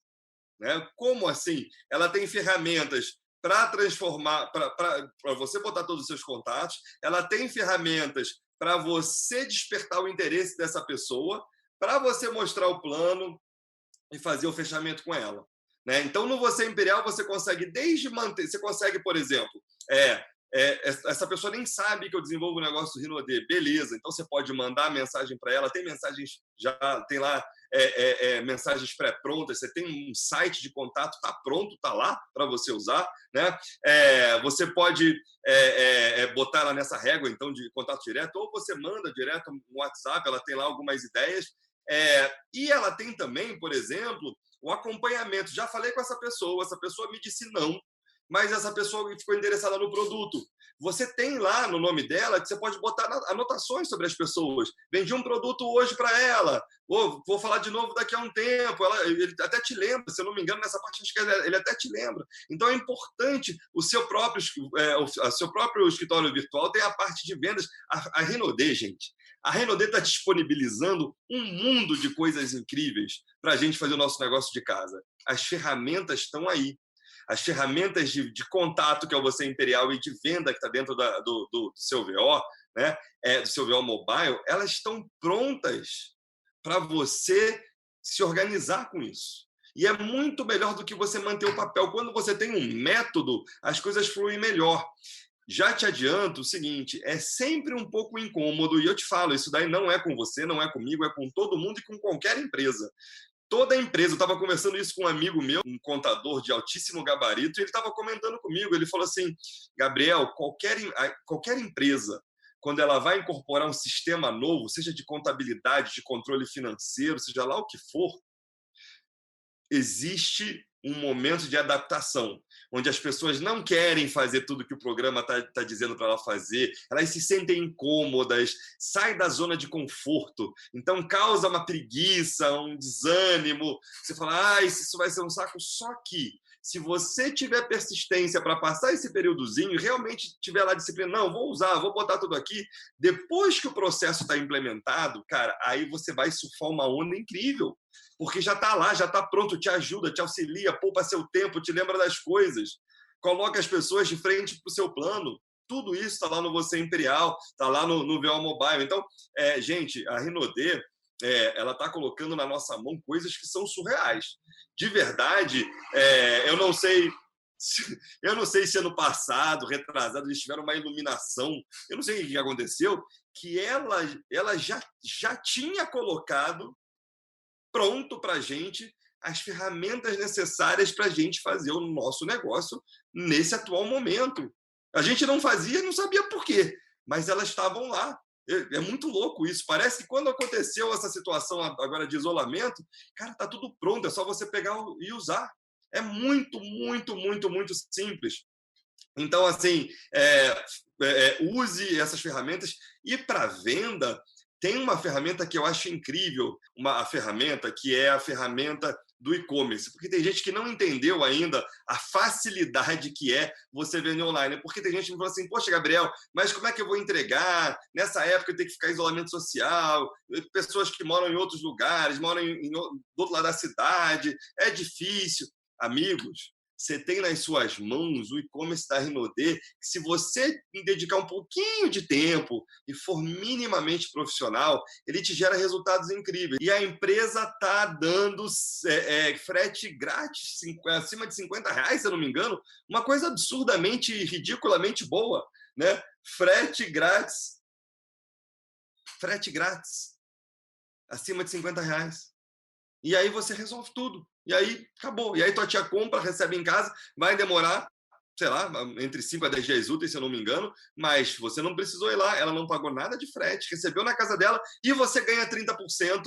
[SPEAKER 2] Né? Como assim? Ela tem ferramentas para transformar, para você botar todos os seus contatos, ela tem ferramentas para você despertar o interesse dessa pessoa, para você mostrar o plano e fazer o fechamento com ela. Né? Então, no Você Imperial, você consegue desde manter... Você consegue, por exemplo, essa pessoa nem sabe que eu desenvolvo o negócio do Rinode. Beleza, então você pode mandar mensagem para ela, tem mensagens, já tem lá mensagens pré-prontas, você tem um site de contato, está pronto, está lá para você usar. Né? Você pode botar ela nessa régua então, de contato direto, ou você manda direto no WhatsApp, ela tem lá algumas ideias. E ela tem também, por exemplo, o acompanhamento. Já falei com essa pessoa me disse não, mas essa pessoa ficou interessada no produto. Você tem lá no nome dela que você pode botar anotações sobre as pessoas. Vendi um produto hoje para ela, ou vou falar de novo daqui a um tempo. Ele até te lembra, se eu não me engano, nessa parte acho que ele até te lembra. Então é importante o seu próprio escritório virtual ter a parte de vendas. A Rinode, gente, a Rinode está disponibilizando um mundo de coisas incríveis para a gente fazer o nosso negócio de casa. As ferramentas estão aí. As ferramentas de contato, que é o Você Imperial, e de venda, que está dentro do seu VO, né? Do seu VO Mobile, elas estão prontas para você se organizar com isso. E é muito melhor do que você manter o papel. Quando você tem um método, as coisas fluem melhor. Já te adianto o seguinte, é sempre um pouco incômodo, e eu te falo, isso daí não é com você, não é comigo, é com todo mundo e com qualquer empresa. Toda a empresa, eu estava conversando isso com um amigo meu, um contador de altíssimo gabarito, e ele estava comentando comigo, ele falou assim, Gabriel, qualquer empresa, quando ela vai incorporar um sistema novo, seja de contabilidade, de controle financeiro, seja lá o que for, existe um momento de adaptação, onde as pessoas não querem fazer tudo que o programa está dizendo para ela fazer, elas se sentem incômodas, sai da zona de conforto, então causa uma preguiça, um desânimo, você fala, isso vai ser um saco, só que se você tiver persistência para passar esse períodozinho e realmente tiver lá disciplina, não, vou usar, vou botar tudo aqui, depois que o processo está implementado, cara, aí você vai surfar uma onda incrível, porque já está lá, já está pronto, te ajuda, te auxilia, poupa seu tempo, te lembra das coisas, coloca as pessoas de frente para o seu plano. Tudo isso está lá no Você Imperial, está lá no VO Mobile. Então, gente, a Rinode, ela está colocando na nossa mão coisas que são surreais. De verdade, eu não sei se ano passado, retrasado, eles tiveram uma iluminação, eu não sei o que aconteceu, que ela já tinha colocado pronto para a gente as ferramentas necessárias para a gente fazer o nosso negócio nesse atual momento. A gente não fazia, não sabia por quê, mas elas estavam lá. É muito louco isso. Parece que quando aconteceu essa situação agora de isolamento, cara, tá tudo pronto, é só você pegar e usar. É muito, muito, muito, muito simples. Então, assim, use essas ferramentas. E para venda, tem uma ferramenta que eu acho incrível, a ferramenta que é a ferramenta do e-commerce, porque tem gente que não entendeu ainda a facilidade que é você vender online, porque tem gente que fala assim, poxa, Gabriel, mas como é que eu vou entregar? Nessa época eu tenho que ficar em isolamento social, pessoas que moram em outros lugares, moram do outro lado da cidade, é difícil. Amigos, você tem nas suas mãos o e-commerce da Rinode, que se você dedicar um pouquinho de tempo e for minimamente profissional, ele te gera resultados incríveis. E a empresa está dando frete grátis, acima de R$ 50, se eu não me engano, uma coisa absurdamente, ridiculamente boa, né? Frete grátis, acima de R$ 50. E aí você resolve tudo. E aí acabou. E aí tua tia compra, recebe em casa, vai demorar, sei lá, entre 5 a 10 dias úteis, se eu não me engano, mas você não precisou ir lá, ela não pagou nada de frete, recebeu na casa dela e você ganha 30%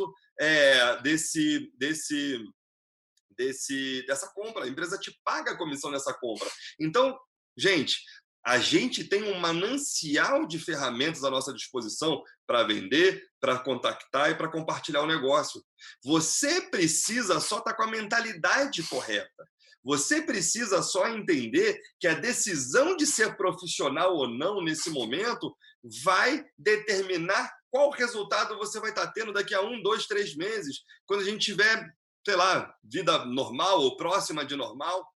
[SPEAKER 2] dessa compra. A empresa te paga a comissão dessa compra. Então, gente, a gente tem um manancial de ferramentas à nossa disposição para vender, para contactar e para compartilhar o negócio. Você precisa só estar com a mentalidade correta. Você precisa só entender que a decisão de ser profissional ou não nesse momento vai determinar qual resultado você vai estar tendo daqui a 1, 2, 3 meses, quando a gente tiver, sei lá, vida normal ou próxima de normal.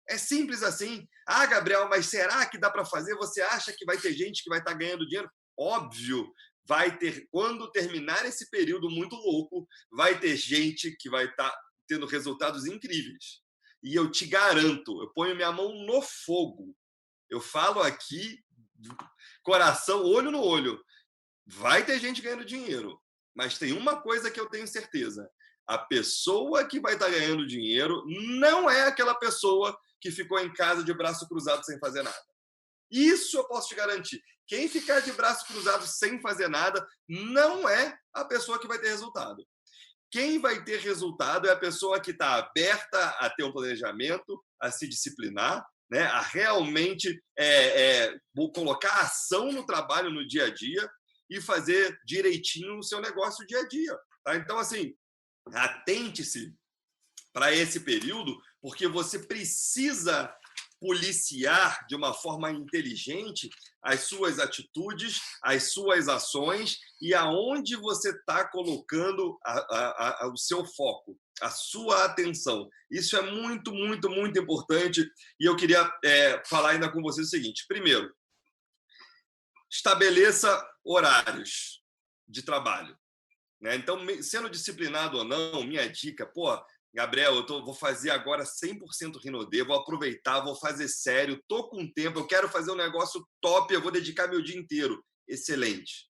[SPEAKER 2] É simples assim. Ah, Gabriel, mas será que dá para fazer? Você acha que vai ter gente que vai estar ganhando dinheiro? Óbvio, vai ter. Quando terminar esse período muito louco, vai ter gente que vai estar tendo resultados incríveis. E eu te garanto, eu ponho minha mão no fogo. Eu falo aqui, coração, olho no olho. Vai ter gente ganhando dinheiro. Mas tem uma coisa que eu tenho certeza. A pessoa que vai estar ganhando dinheiro não é aquela pessoa que ficou em casa de braço cruzado sem fazer nada. Isso eu posso te garantir. Quem ficar de braço cruzado sem fazer nada não é a pessoa que vai ter resultado. Quem vai ter resultado é a pessoa que está aberta a ter um planejamento, a se disciplinar, né, a realmente colocar ação no trabalho no dia a dia e fazer direitinho o seu negócio dia a dia. Tá? Então, assim, atente-se para esse período, porque você precisa policiar de uma forma inteligente as suas atitudes, as suas ações e aonde você está colocando o seu foco, a sua atenção. Isso é muito, muito, muito importante e eu queria falar ainda com vocês o seguinte. Primeiro, estabeleça horários de trabalho. Né? Então, sendo disciplinado ou não, minha dica, Gabriel, vou fazer agora 100% Rinode, vou aproveitar, vou fazer sério, estou com tempo, eu quero fazer um negócio top, eu vou dedicar meu dia inteiro. Excelente.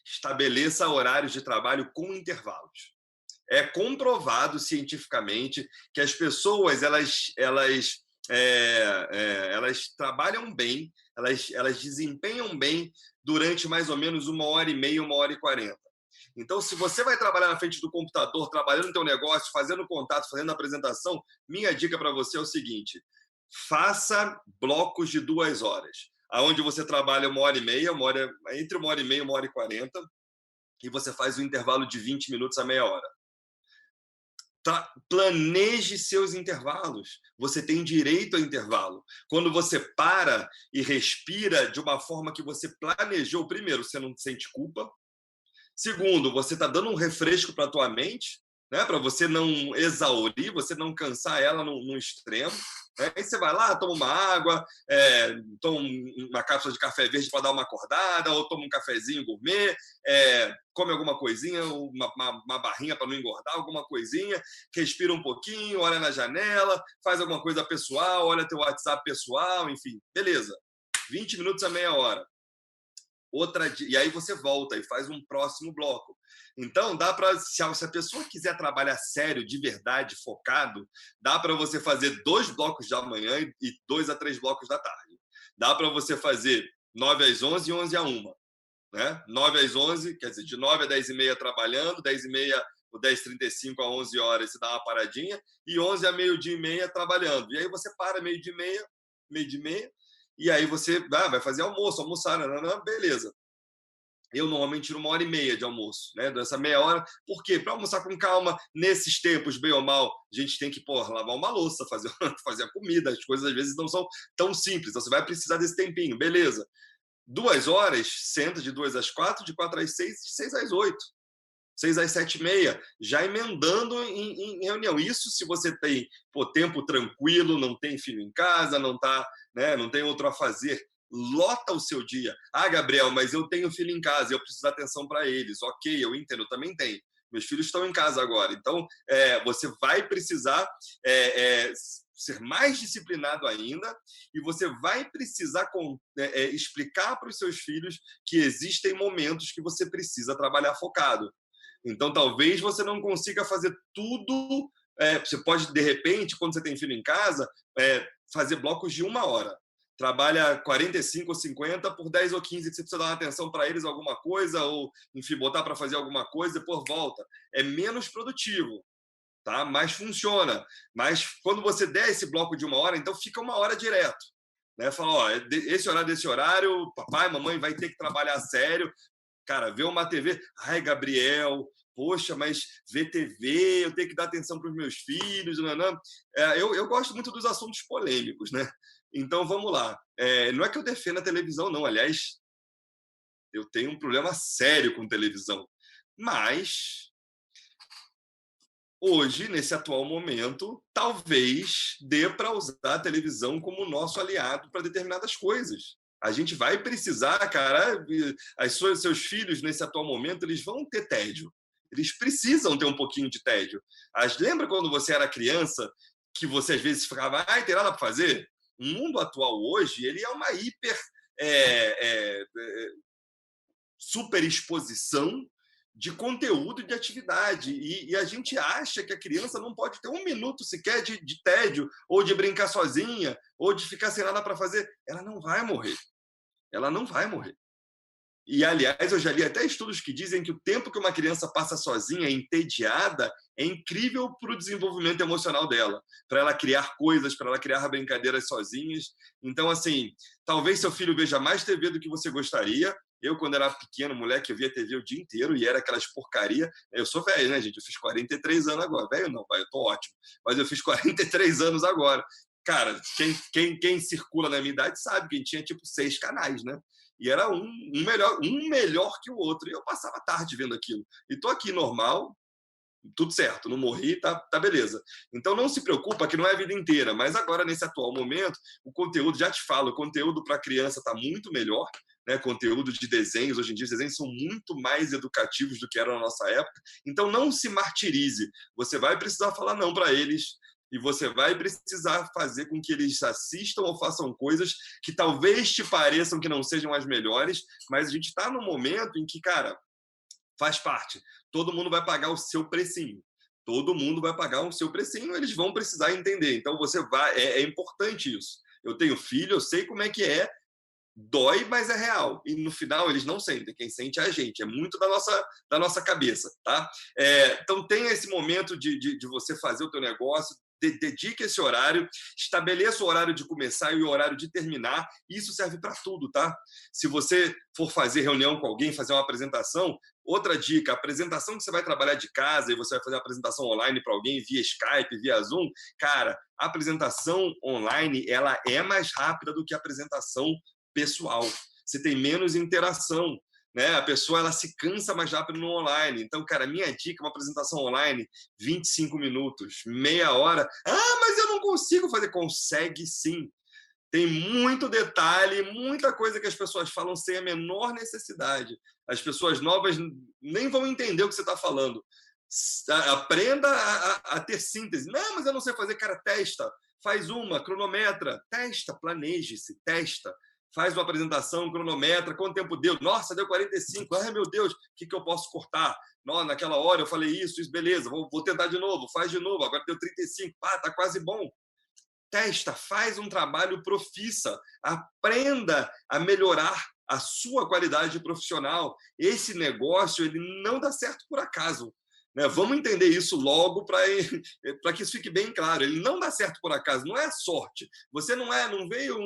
[SPEAKER 2] Estabeleça horários de trabalho com intervalos. É comprovado cientificamente que as pessoas elas trabalham bem, elas desempenham bem durante mais ou menos 1h30, 1h40. Então, se você vai trabalhar na frente do computador, trabalhando no teu negócio, fazendo contato, fazendo apresentação, minha dica para você é o seguinte: faça blocos de 2 horas, aonde você trabalha 1h30, entre 1h30 e 1h40, e você faz um intervalo de 20 minutos a meia hora. Planeje seus intervalos. Você tem direito ao intervalo. Quando você para e respira de uma forma que você planejou, primeiro, você não sente culpa. Segundo, você está dando um refresco para a tua mente, né? Para você não exaurir, você não cansar ela no extremo. Né? Aí você vai lá, toma uma água, toma uma cápsula de café verde para dar uma acordada, ou toma um cafezinho gourmet, come alguma coisinha, uma barrinha para não engordar, alguma coisinha, respira um pouquinho, olha na janela, faz alguma coisa pessoal, olha teu WhatsApp pessoal, enfim, beleza. 20 minutos a meia hora. E aí você volta e faz um próximo bloco. Então, dá para, se a pessoa quiser trabalhar sério, de verdade, focado, dá para você fazer 2 blocos da manhã e 2 a 3 blocos da tarde. Dá para você fazer 9 às 11 e 11 a 1. Né? 9 às 11, quer dizer, de 9 a 10h30 trabalhando, 10h30 ou 10h35 a 11 horas você dá uma paradinha, e 11 a meio-dia e meia trabalhando. E aí você para meio-dia e meia, e aí você vai fazer almoçar, beleza. Eu normalmente tiro 1h30 de almoço, né? Dessa meia hora. Por quê? Para almoçar com calma. Nesses tempos, bem ou mal, a gente tem que lavar uma louça, fazer a comida. As coisas às vezes não são tão simples. Então, você vai precisar desse tempinho, beleza. 2 horas, senta de 2 às 4, de 4 às 6, de 6 às 8. 6 às 7h30, já emendando em reunião. Isso se você tem tempo tranquilo, não tem filho em casa, não tá, né, não tem outro a fazer. Lota o seu dia. Ah, Gabriel, mas eu tenho filho em casa, eu preciso dar atenção para eles. Ok, eu entendo, eu também tenho. Meus filhos estão em casa agora. Então, você vai precisar ser mais disciplinado ainda e você vai precisar explicar para os seus filhos que existem momentos que você precisa trabalhar focado. Então, talvez você não consiga fazer tudo. Você pode, de repente, quando você tem filho em casa, fazer blocos de 1 hora. Trabalha 45 ou 50 por 10 ou 15, que você precisa dar uma atenção para eles, alguma coisa, ou, enfim, botar para fazer alguma coisa, depois volta. É menos produtivo, tá? Mas funciona. Mas quando você der esse bloco de 1 hora, então fica 1 hora direto. Né? Fala, ó, desse horário, papai, mamãe vai ter que trabalhar sério. Cara, ver uma TV, ai, Gabriel, poxa, mas ver TV, eu tenho que dar atenção para os meus filhos, não. Eu gosto muito dos assuntos polêmicos, né? Então, vamos lá. Não é que eu defenda a televisão, não. Aliás, eu tenho um problema sério com televisão. Mas, hoje, nesse atual momento, talvez dê para usar a televisão como nosso aliado para determinadas coisas. A gente vai precisar, cara, seus filhos, nesse atual momento, eles vão ter tédio. Eles precisam ter um pouquinho de tédio. Lembra quando você era criança, que você às vezes ficava, tem nada para fazer? O mundo atual hoje, ele é uma super exposição de conteúdo e de atividade. E a gente acha que a criança não pode ter 1 minuto sequer de tédio, ou de brincar sozinha, ou de ficar sem nada para fazer. Ela não vai morrer. Ela não vai morrer. E, aliás, eu já li até estudos que dizem que o tempo que uma criança passa sozinha, entediada, é incrível para o desenvolvimento emocional dela, para ela criar coisas, para ela criar brincadeiras sozinhas. Então, assim, talvez seu filho veja mais TV do que você gostaria. Eu, quando era pequeno, moleque, eu via TV o dia inteiro e era aquelas porcaria. Eu sou velho, né, gente? Eu fiz 43 anos agora. Velho não, pai, eu tô ótimo. Mas eu fiz 43 anos agora. Cara, quem circula na minha idade sabe que a gente tinha, tipo, 6 canais, né? E era um melhor que o outro. E eu passava a tarde vendo aquilo. E tô aqui normal, tudo certo, não morri, tá beleza. Então não se preocupa que não é a vida inteira, mas agora, nesse atual momento, o conteúdo, já te falo, o conteúdo para criança está muito melhor, né? Conteúdo de desenhos, hoje em dia os desenhos são muito mais educativos do que eram na nossa época. Então não se martirize, você vai precisar falar não para eles, e você vai precisar fazer com que eles assistam ou façam coisas que talvez te pareçam que não sejam as melhores, mas a gente está num momento em que, cara, faz parte. Todo mundo vai pagar o seu precinho. Todo mundo vai pagar o seu precinho, eles vão precisar entender. Então, você vai... É importante isso. Eu tenho filho, eu sei como é que é. Dói, mas é real. E, no final, eles não sentem. Quem sente é a gente. É muito da nossa cabeça, tá? Então, tenha esse momento de você fazer o teu negócio, dedique esse horário, estabeleça o horário de começar e o horário de terminar. Isso serve para tudo, tá? Se você for fazer reunião com alguém, fazer uma apresentação, outra dica, a apresentação que você vai trabalhar de casa e você vai fazer uma apresentação online para alguém via Skype, via Zoom, cara, a apresentação online, ela é mais rápida do que a apresentação pessoal. Você tem menos interação. Né? A pessoa ela se cansa mais rápido no online. Então, cara, minha dica, uma apresentação online, 25 minutos, meia hora. Ah, mas eu não consigo fazer. Consegue sim. Tem muito detalhe, muita coisa que as pessoas falam sem a menor necessidade. As pessoas novas nem vão entender o que você está falando. Aprenda a ter síntese. Não, mas eu não sei fazer. Cara, testa. Faz uma, cronometra. Testa, planeje-se, testa. Faz uma apresentação, cronometra, quanto tempo deu? Nossa, deu 45. Ai, meu Deus, o que eu posso cortar? Não, naquela hora eu falei isso, beleza, vou tentar de novo, faz de novo, agora deu 35. Tá quase bom. Testa, faz um trabalho profissa, aprenda a melhorar a sua qualidade profissional. Esse negócio, ele não dá certo por acaso. Né? Vamos entender isso logo para que isso fique bem claro. Ele não dá certo por acaso, não é sorte. Você não veio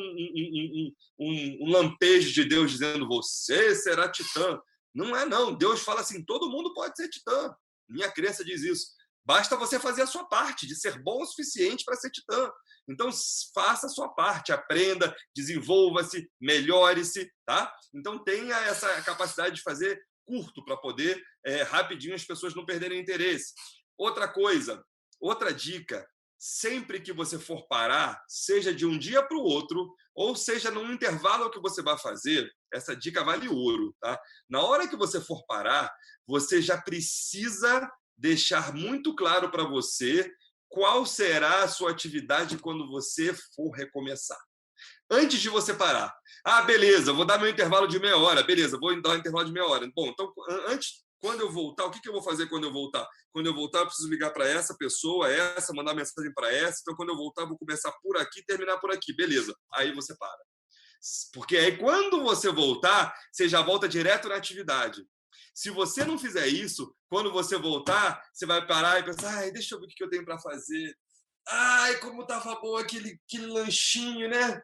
[SPEAKER 2] um lampejo de Deus dizendo você será titã. Não é, não. Deus fala assim, todo mundo pode ser titã. Minha crença diz isso. Basta você fazer a sua parte, de ser bom o suficiente para ser titã. Então, faça a sua parte, aprenda, desenvolva-se, melhore-se, tá? Então, tenha essa capacidade de fazer curto para poder, rapidinho, as pessoas não perderem interesse. Outra coisa, outra dica, sempre que você for parar, seja de um dia para o outro, ou seja num intervalo que você vai fazer, essa dica vale ouro, tá? Na hora que você for parar, você já precisa deixar muito claro para você qual será a sua atividade quando você for recomeçar. Antes de você parar. Ah, beleza, vou dar meu intervalo de meia hora. Beleza, vou dar um intervalo de meia hora. Bom, então, antes, quando eu voltar, o que eu vou fazer quando eu voltar? Quando eu voltar, eu preciso ligar para essa pessoa, mandar mensagem para essa. Então, quando eu voltar, eu vou começar por aqui e terminar por aqui. Beleza, aí você para. Porque aí, quando você voltar, você já volta direto na atividade. Se você não fizer isso, quando você voltar, você vai parar e pensar, ai, deixa eu ver o que eu tenho para fazer. Ai, como tava bom aquele lanchinho, né?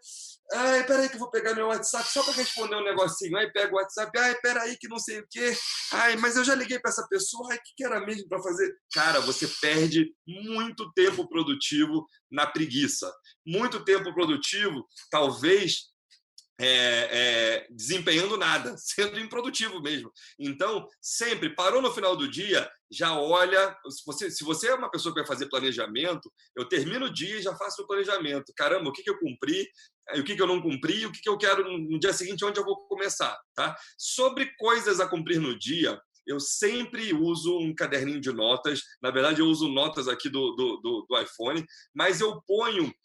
[SPEAKER 2] Ai, peraí que eu vou pegar meu WhatsApp só para responder um negocinho. Aí pega o WhatsApp, ai, peraí que não sei o quê. Ai, mas eu já liguei para essa pessoa, ai, o que era mesmo para fazer? Cara, você perde muito tempo produtivo na preguiça. Muito tempo produtivo, talvez desempenhando nada, sendo improdutivo mesmo. Então, sempre parou no final do dia, já olha. Se você é uma pessoa que vai fazer planejamento, eu termino o dia e já faço o planejamento. Caramba, o que eu cumpri, o que eu não cumpri, o que eu quero no dia seguinte, onde eu vou começar. Tá? Sobre coisas a cumprir no dia, eu sempre uso um caderninho de notas. Na verdade, eu uso notas aqui do iPhone, mas eu ponho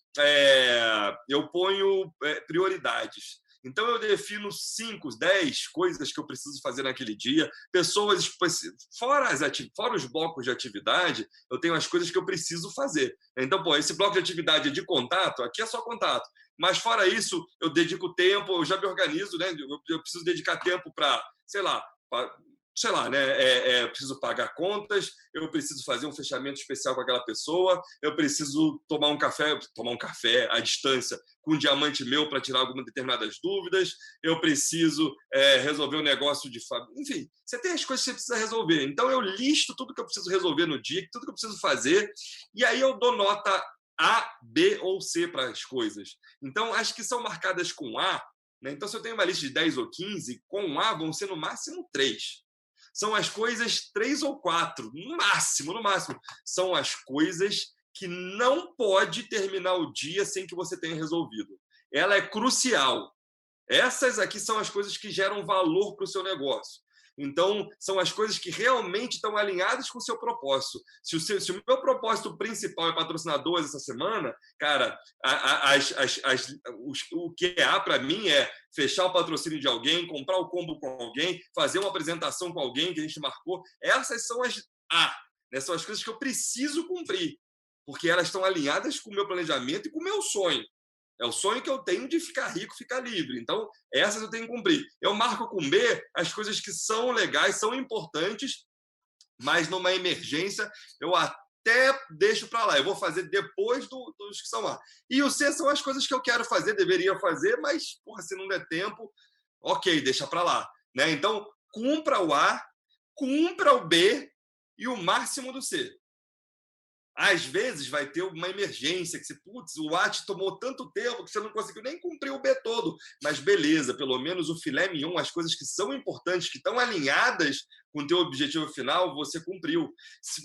[SPEAKER 2] prioridades. Então, eu defino 5, 10 coisas que eu preciso fazer naquele dia. Pessoas, fora os blocos de atividade, eu tenho as coisas que eu preciso fazer. Então, esse bloco de atividade é de contato, aqui é só contato. Mas, fora isso, eu dedico tempo, eu já me organizo, né? Eu preciso dedicar tempo para, sei lá, né? Preciso pagar contas, eu preciso fazer um fechamento especial com aquela pessoa, eu preciso tomar um café à distância com um diamante meu para tirar algumas determinadas dúvidas, eu preciso resolver um negócio de família. Enfim, você tem as coisas que você precisa resolver. Então, eu listo tudo que eu preciso resolver no dia, tudo que eu preciso fazer, e aí eu dou nota A, B ou C para as coisas. Então, as que são marcadas com A, né? Então, se eu tenho uma lista de 10 ou 15, com A vão ser no máximo 3. São as coisas 3 ou 4, no máximo. São as coisas que não pode terminar o dia sem que você tenha resolvido. Ela é crucial. Essas aqui são as coisas que geram valor para o seu negócio. Então, são as coisas que realmente estão alinhadas com o seu propósito. Se o meu propósito principal é patrocinadores essa semana, cara, o que há para mim é fechar o patrocínio de alguém, comprar o combo com alguém, fazer uma apresentação com alguém que a gente marcou. Essas são as A, né? São as coisas que eu preciso cumprir, porque elas estão alinhadas com o meu planejamento e com o meu sonho. É o sonho que eu tenho de ficar rico, ficar livre. Então, essas eu tenho que cumprir. Eu marco com B as coisas que são legais, são importantes, mas numa emergência eu até deixo para lá. Eu vou fazer depois dos que são lá. E o C são as coisas que eu quero fazer, deveria fazer, mas, porra, se não der tempo, ok, deixa para lá. Né? Então, cumpra o A, cumpra o B e o máximo do C. Às vezes vai ter uma emergência, que o A te tomou tanto tempo que você não conseguiu nem cumprir o B todo. Mas beleza, pelo menos o filé mignon, as coisas que são importantes, que estão alinhadas com o teu objetivo final, você cumpriu.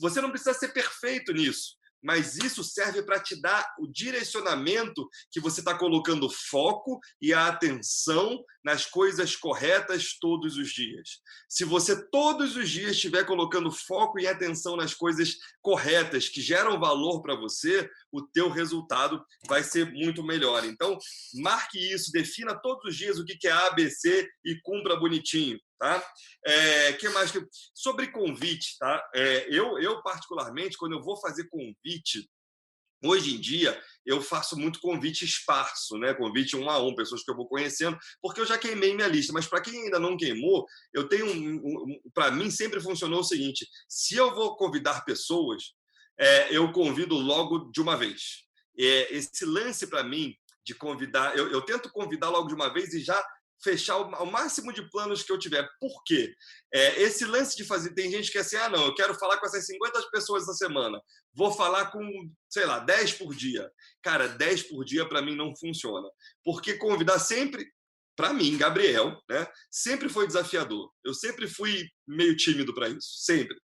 [SPEAKER 2] Você não precisa ser perfeito nisso, mas isso serve para te dar o direcionamento que você está colocando foco e a atenção nas coisas corretas todos os dias. Se você todos os dias estiver colocando foco e atenção nas coisas corretas que geram valor para você, o teu resultado vai ser muito melhor. Então, marque isso, defina todos os dias o que é ABC e cumpra bonitinho. Tá? Que mais sobre convite, tá? Eu particularmente, quando eu vou fazer convite, hoje em dia eu faço muito convite esparso, né? Convite 1 a 1, pessoas que eu vou conhecendo, porque eu já queimei minha lista. Mas para quem ainda não queimou, eu tenho para mim sempre funcionou o seguinte: se eu vou convidar pessoas, eu convido logo de uma vez. Esse lance para mim de convidar, eu tento convidar logo de uma vez e já fechar o máximo de planos que eu tiver. Por quê? Esse lance de fazer... Tem gente que é assim, não, eu quero falar com essas 50 pessoas essa semana. Vou falar com, sei lá, 10 por dia. Cara, 10 por dia para mim não funciona. Porque convidar sempre... para mim, Gabriel, né, sempre foi desafiador. Eu sempre fui meio tímido para isso, sempre.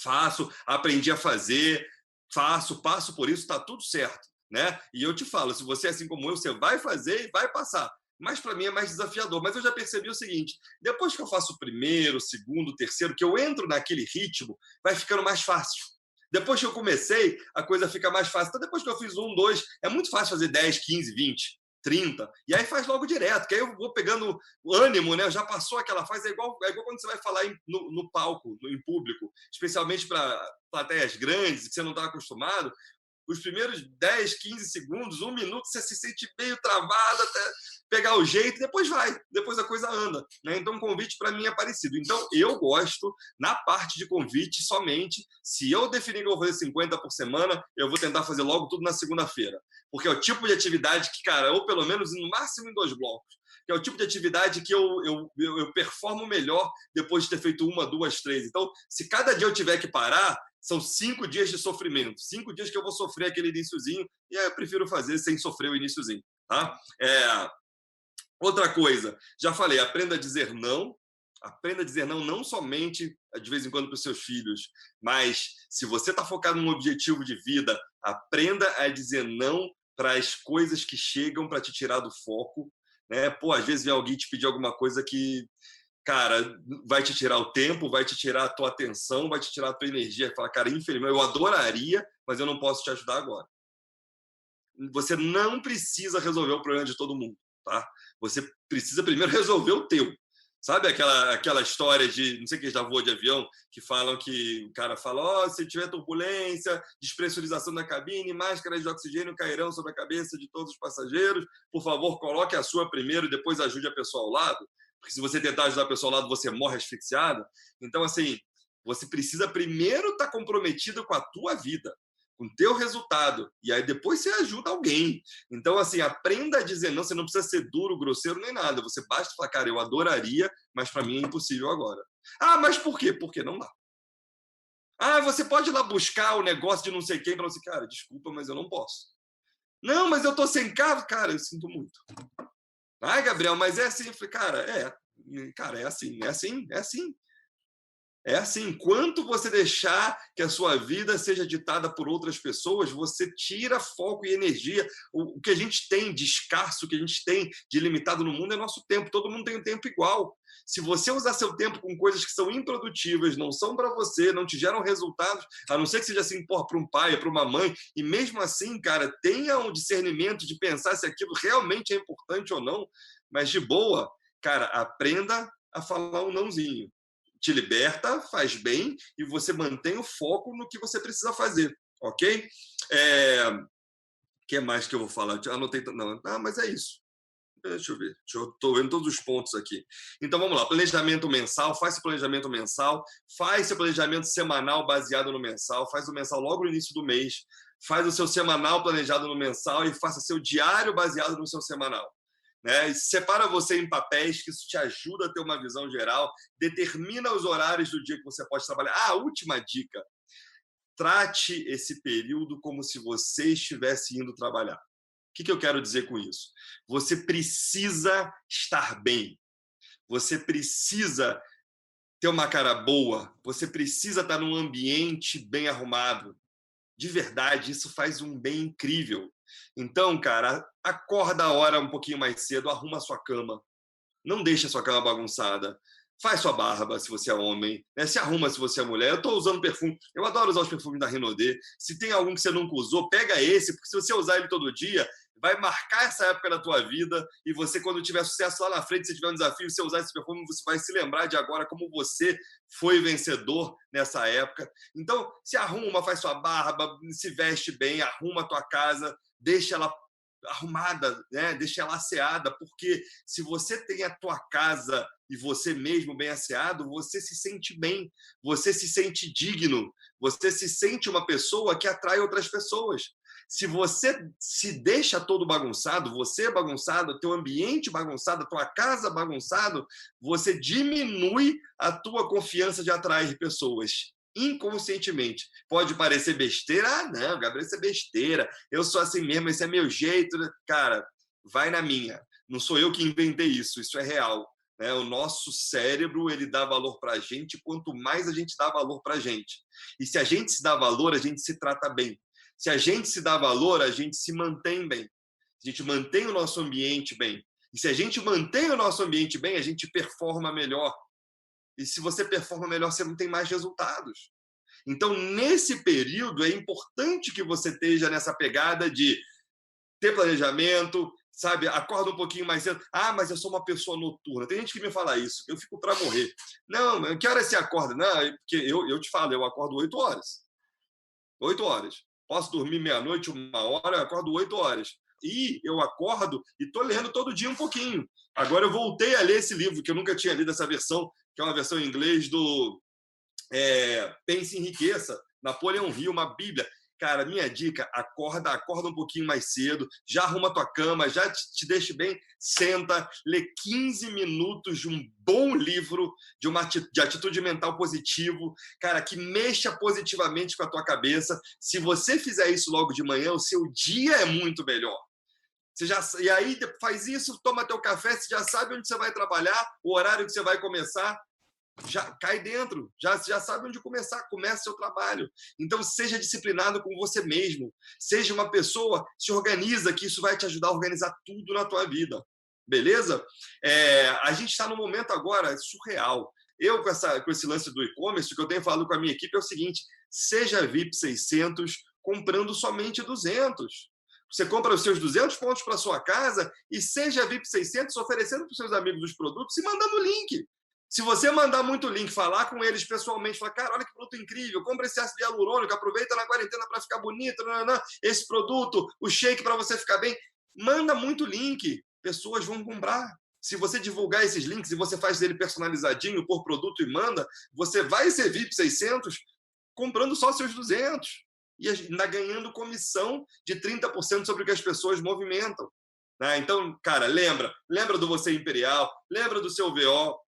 [SPEAKER 2] Faço, aprendi a fazer, passo por isso, está tudo certo, né? E eu te falo, se você é assim como eu, você vai fazer e vai passar. Mas para mim é mais desafiador. Mas eu já percebi o seguinte: depois que eu faço o primeiro, o segundo, o terceiro, que eu entro naquele ritmo, vai ficando mais fácil. Depois que eu comecei, a coisa fica mais fácil. Então, depois que eu fiz um, dois, é muito fácil fazer 10, 15, 20, 30. E aí faz logo direto, que aí eu vou pegando o ânimo, né? Já passou aquela fase, é igual quando você vai falar no palco, em público, especialmente para plateias grandes, que você não está acostumado. Os primeiros 10, 15 segundos, um minuto, você se sente meio travado até pegar o jeito, depois a coisa anda, né? Então, o convite para mim é parecido. Então, eu gosto, na parte de convite, somente, se eu definir que eu vou fazer 50 por semana, eu vou tentar fazer logo tudo na segunda-feira. Porque é o tipo de atividade que, cara, ou pelo menos no máximo em 2 blocos, que é o tipo de atividade que eu performo melhor depois de ter feito 1, 2, 3. Então, se cada dia eu tiver que parar, são 5 dias de sofrimento, 5 dias que eu vou sofrer aquele iniciozinho, e aí eu prefiro fazer sem sofrer o iniciozinho, tá? Outra coisa, já falei, aprenda a dizer não não somente de vez em quando para os seus filhos, mas se você está focado num objetivo de vida, aprenda a dizer não para as coisas que chegam para te tirar do foco, né? Pô, às vezes vem alguém te pedir alguma coisa que, cara, vai te tirar o tempo, vai te tirar a tua atenção, vai te tirar a tua energia. Fala, cara, infelizmente, eu adoraria, mas eu não posso te ajudar agora. Você não precisa resolver o problema de todo mundo, tá? Você precisa primeiro resolver o teu. Sabe aquela história de, não sei quem já voou de avião, que falam que o cara fala, se tiver turbulência, despressurização da cabine, máscaras de oxigênio cairão sobre a cabeça de todos os passageiros, por favor, coloque a sua primeiro e depois ajude a pessoa ao lado, porque se você tentar ajudar a pessoa ao lado, você morre asfixiado. Então, assim, você precisa primeiro estar comprometido com a tua vida, com o teu resultado, e aí depois você ajuda alguém. Então, assim, aprenda a dizer não, você não precisa ser duro, grosseiro, nem nada, você basta falar, cara, eu adoraria, mas para mim é impossível agora. Ah, mas por quê? Porque não dá. Ah, você pode ir lá buscar o negócio de não sei quem para você, cara, desculpa, mas eu não posso. Não, mas eu tô sem carro, cara, eu sinto muito. Ai, Gabriel, mas é assim. Eu falei, cara, é assim, é assim, é assim. É assim, enquanto você deixar que a sua vida seja ditada por outras pessoas, você tira foco e energia. O que a gente tem de escasso, o que a gente tem de limitado no mundo é nosso tempo. Todo mundo tem um tempo igual. Se você usar seu tempo com coisas que são improdutivas, não são para você, não te geram resultados, a não ser que seja assim, para um pai, para uma mãe, e mesmo assim, cara, tenha um discernimento de pensar se aquilo realmente é importante ou não, mas de boa, cara, aprenda a falar um nãozinho. Te liberta, faz bem e você mantém o foco no que você precisa fazer, ok? O que mais que eu vou falar? Eu anotei, não, mas é isso. Deixa eu ver, estou vendo todos os pontos aqui. Então vamos lá, planejamento mensal, faz seu planejamento mensal, faz seu planejamento semanal baseado no mensal, faz o mensal logo no início do mês, faz o seu semanal planejado no mensal e faça seu diário baseado no seu semanal. Né? Separa você em papéis, que isso te ajuda a ter uma visão geral, determina os horários do dia que você pode trabalhar. Ah, última dica, trate esse período como se você estivesse indo trabalhar. O que eu quero dizer com isso? Você precisa estar bem, você precisa ter uma cara boa, você precisa estar num ambiente bem arrumado. De verdade, isso faz um bem incrível. Então, cara, acorda a hora um pouquinho mais cedo, arruma a sua cama. Não deixa a sua cama bagunçada. Faz sua barba, se você é homem. Né? Se arruma, se você é mulher. Eu estou usando perfume. Eu adoro usar os perfumes da Renaudet. Se tem algum que você nunca usou, pega esse, porque se você usar ele todo dia, vai marcar essa época da tua vida e você, quando tiver sucesso lá na frente, se tiver um desafio, se você usar esse perfume, você vai se lembrar de agora como você foi vencedor nessa época. Então, se arruma, faz sua barba, se veste bem, arruma a tua casa, deixa ela arrumada, né? Deixa ela asseada, porque se você tem a tua casa e você mesmo bem asseado, você se sente bem, você se sente digno, você se sente uma pessoa que atrai outras pessoas. Se você se deixa todo bagunçado, você bagunçado, teu ambiente bagunçado, tua casa bagunçado, você diminui a tua confiança de atrair pessoas. Inconscientemente. Pode parecer besteira. Ah, não, Gabriel, isso é besteira. Eu sou assim mesmo, esse é meu jeito. Cara, vai na minha. Não sou eu que inventei isso, isso é real. Né? O nosso cérebro, ele dá valor para a gente quanto mais a gente dá valor para a gente. E se a gente se dá valor, a gente se trata bem. Se a gente se dá valor, a gente se mantém bem. A gente mantém o nosso ambiente bem. E se a gente mantém o nosso ambiente bem, a gente performa melhor. E se você performa melhor, você não tem mais resultados. Então, nesse período, é importante que você esteja nessa pegada de ter planejamento, sabe? Acorda um pouquinho mais cedo. Ah, mas eu sou uma pessoa noturna. Tem gente que me fala isso. Eu fico para morrer. Não, que hora você acorda? Não, porque eu te falo, eu acordo 8 horas. 8 horas. Posso dormir meia-noite, 1 hora, eu acordo 8 horas. E eu acordo e estou lendo todo dia um pouquinho. Agora eu voltei a ler esse livro, que eu nunca tinha lido essa versão, que é uma versão em inglês do Pense em Riqueza, Napoleão Hill, uma bíblia. Cara, minha dica, acorda um pouquinho mais cedo, já arruma a tua cama, já te deixe bem, senta, lê 15 minutos de um bom livro, de atitude mental positivo, cara, que mexa positivamente com a tua cabeça. Se você fizer isso logo de manhã, o seu dia é muito melhor. E aí faz isso, toma teu café, você já sabe onde você vai trabalhar, o horário que você vai começar, já cai dentro, já sabe onde começar, começa seu trabalho. Então seja disciplinado com você mesmo, seja uma pessoa, se organiza, que isso vai te ajudar a organizar tudo na tua vida, beleza? A gente está num momento agora surreal. Eu, com esse lance do e-commerce, o que eu tenho falado com a minha equipe é o seguinte: seja VIP 600 comprando somente 200. Você compra os seus 200 pontos para sua casa e seja VIP 600 oferecendo para os seus amigos os produtos e mandando o link. Se você mandar muito link, falar com eles pessoalmente, falar, cara, olha que produto incrível, compra esse ácido hialurônico, aproveita na quarentena para ficar bonito, esse produto, o shake para você ficar bem, manda muito link, pessoas vão comprar. Se você divulgar esses links e você faz ele personalizadinho por produto e manda, você vai ser VIP 600 comprando só seus 200 e ainda ganhando comissão de 30% sobre o que as pessoas movimentam. Né? Então, cara, lembra do Você Imperial, lembra do seu VO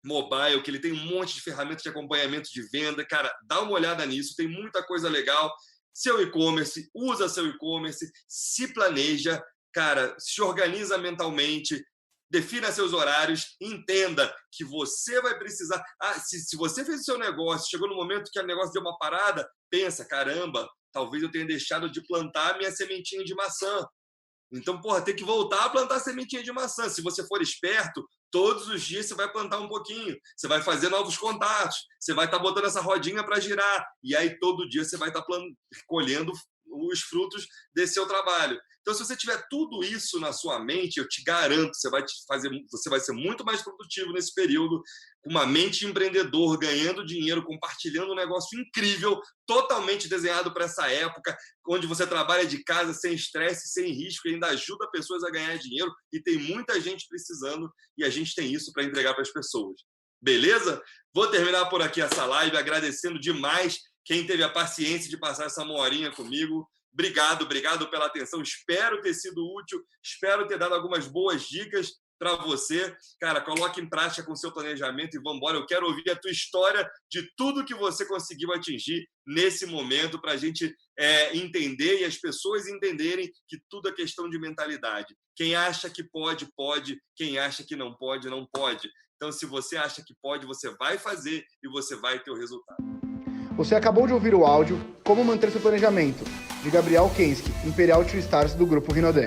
[SPEAKER 2] Mobile, que ele tem um monte de ferramentas de acompanhamento de venda. Cara, dá uma olhada nisso, tem muita coisa legal. Seu e-commerce, usa seu e-commerce, se planeja, cara, se organiza mentalmente, defina seus horários, entenda que você vai precisar... se você fez o seu negócio, chegou no momento que o negócio deu uma parada, pensa, caramba, talvez eu tenha deixado de plantar a minha sementinha de maçã. Então, tem que voltar a plantar a sementinha de maçã. Se você for esperto, todos os dias você vai plantar um pouquinho, você vai fazer novos contatos, você vai estar botando essa rodinha para girar, e aí todo dia você vai estar colhendo os frutos desse seu trabalho. Então, se você tiver tudo isso na sua mente, eu te garanto, você vai ser muito mais produtivo nesse período, com uma mente de empreendedor, ganhando dinheiro, compartilhando um negócio incrível, totalmente desenhado para essa época, onde você trabalha de casa sem estresse, sem risco, e ainda ajuda pessoas a ganhar dinheiro, e tem muita gente precisando, e a gente tem isso para entregar para as pessoas. Beleza? Vou terminar por aqui essa live, agradecendo demais quem teve a paciência de passar essa 1 horinha comigo. Obrigado pela atenção. Espero ter sido útil, espero ter dado algumas boas dicas para você. Cara, coloque em prática com o seu planejamento e vamos embora. Eu quero ouvir a tua história de tudo que você conseguiu atingir nesse momento para a gente entender e as pessoas entenderem que tudo é questão de mentalidade. Quem acha que pode, pode. Quem acha que não pode, não pode. Então, se você acha que pode, você vai fazer e você vai ter o resultado.
[SPEAKER 1] Você acabou de ouvir o áudio Como Manter Seu Planejamento, de Gabriel Kensky, Imperial Two Stars do Grupo Rinodê.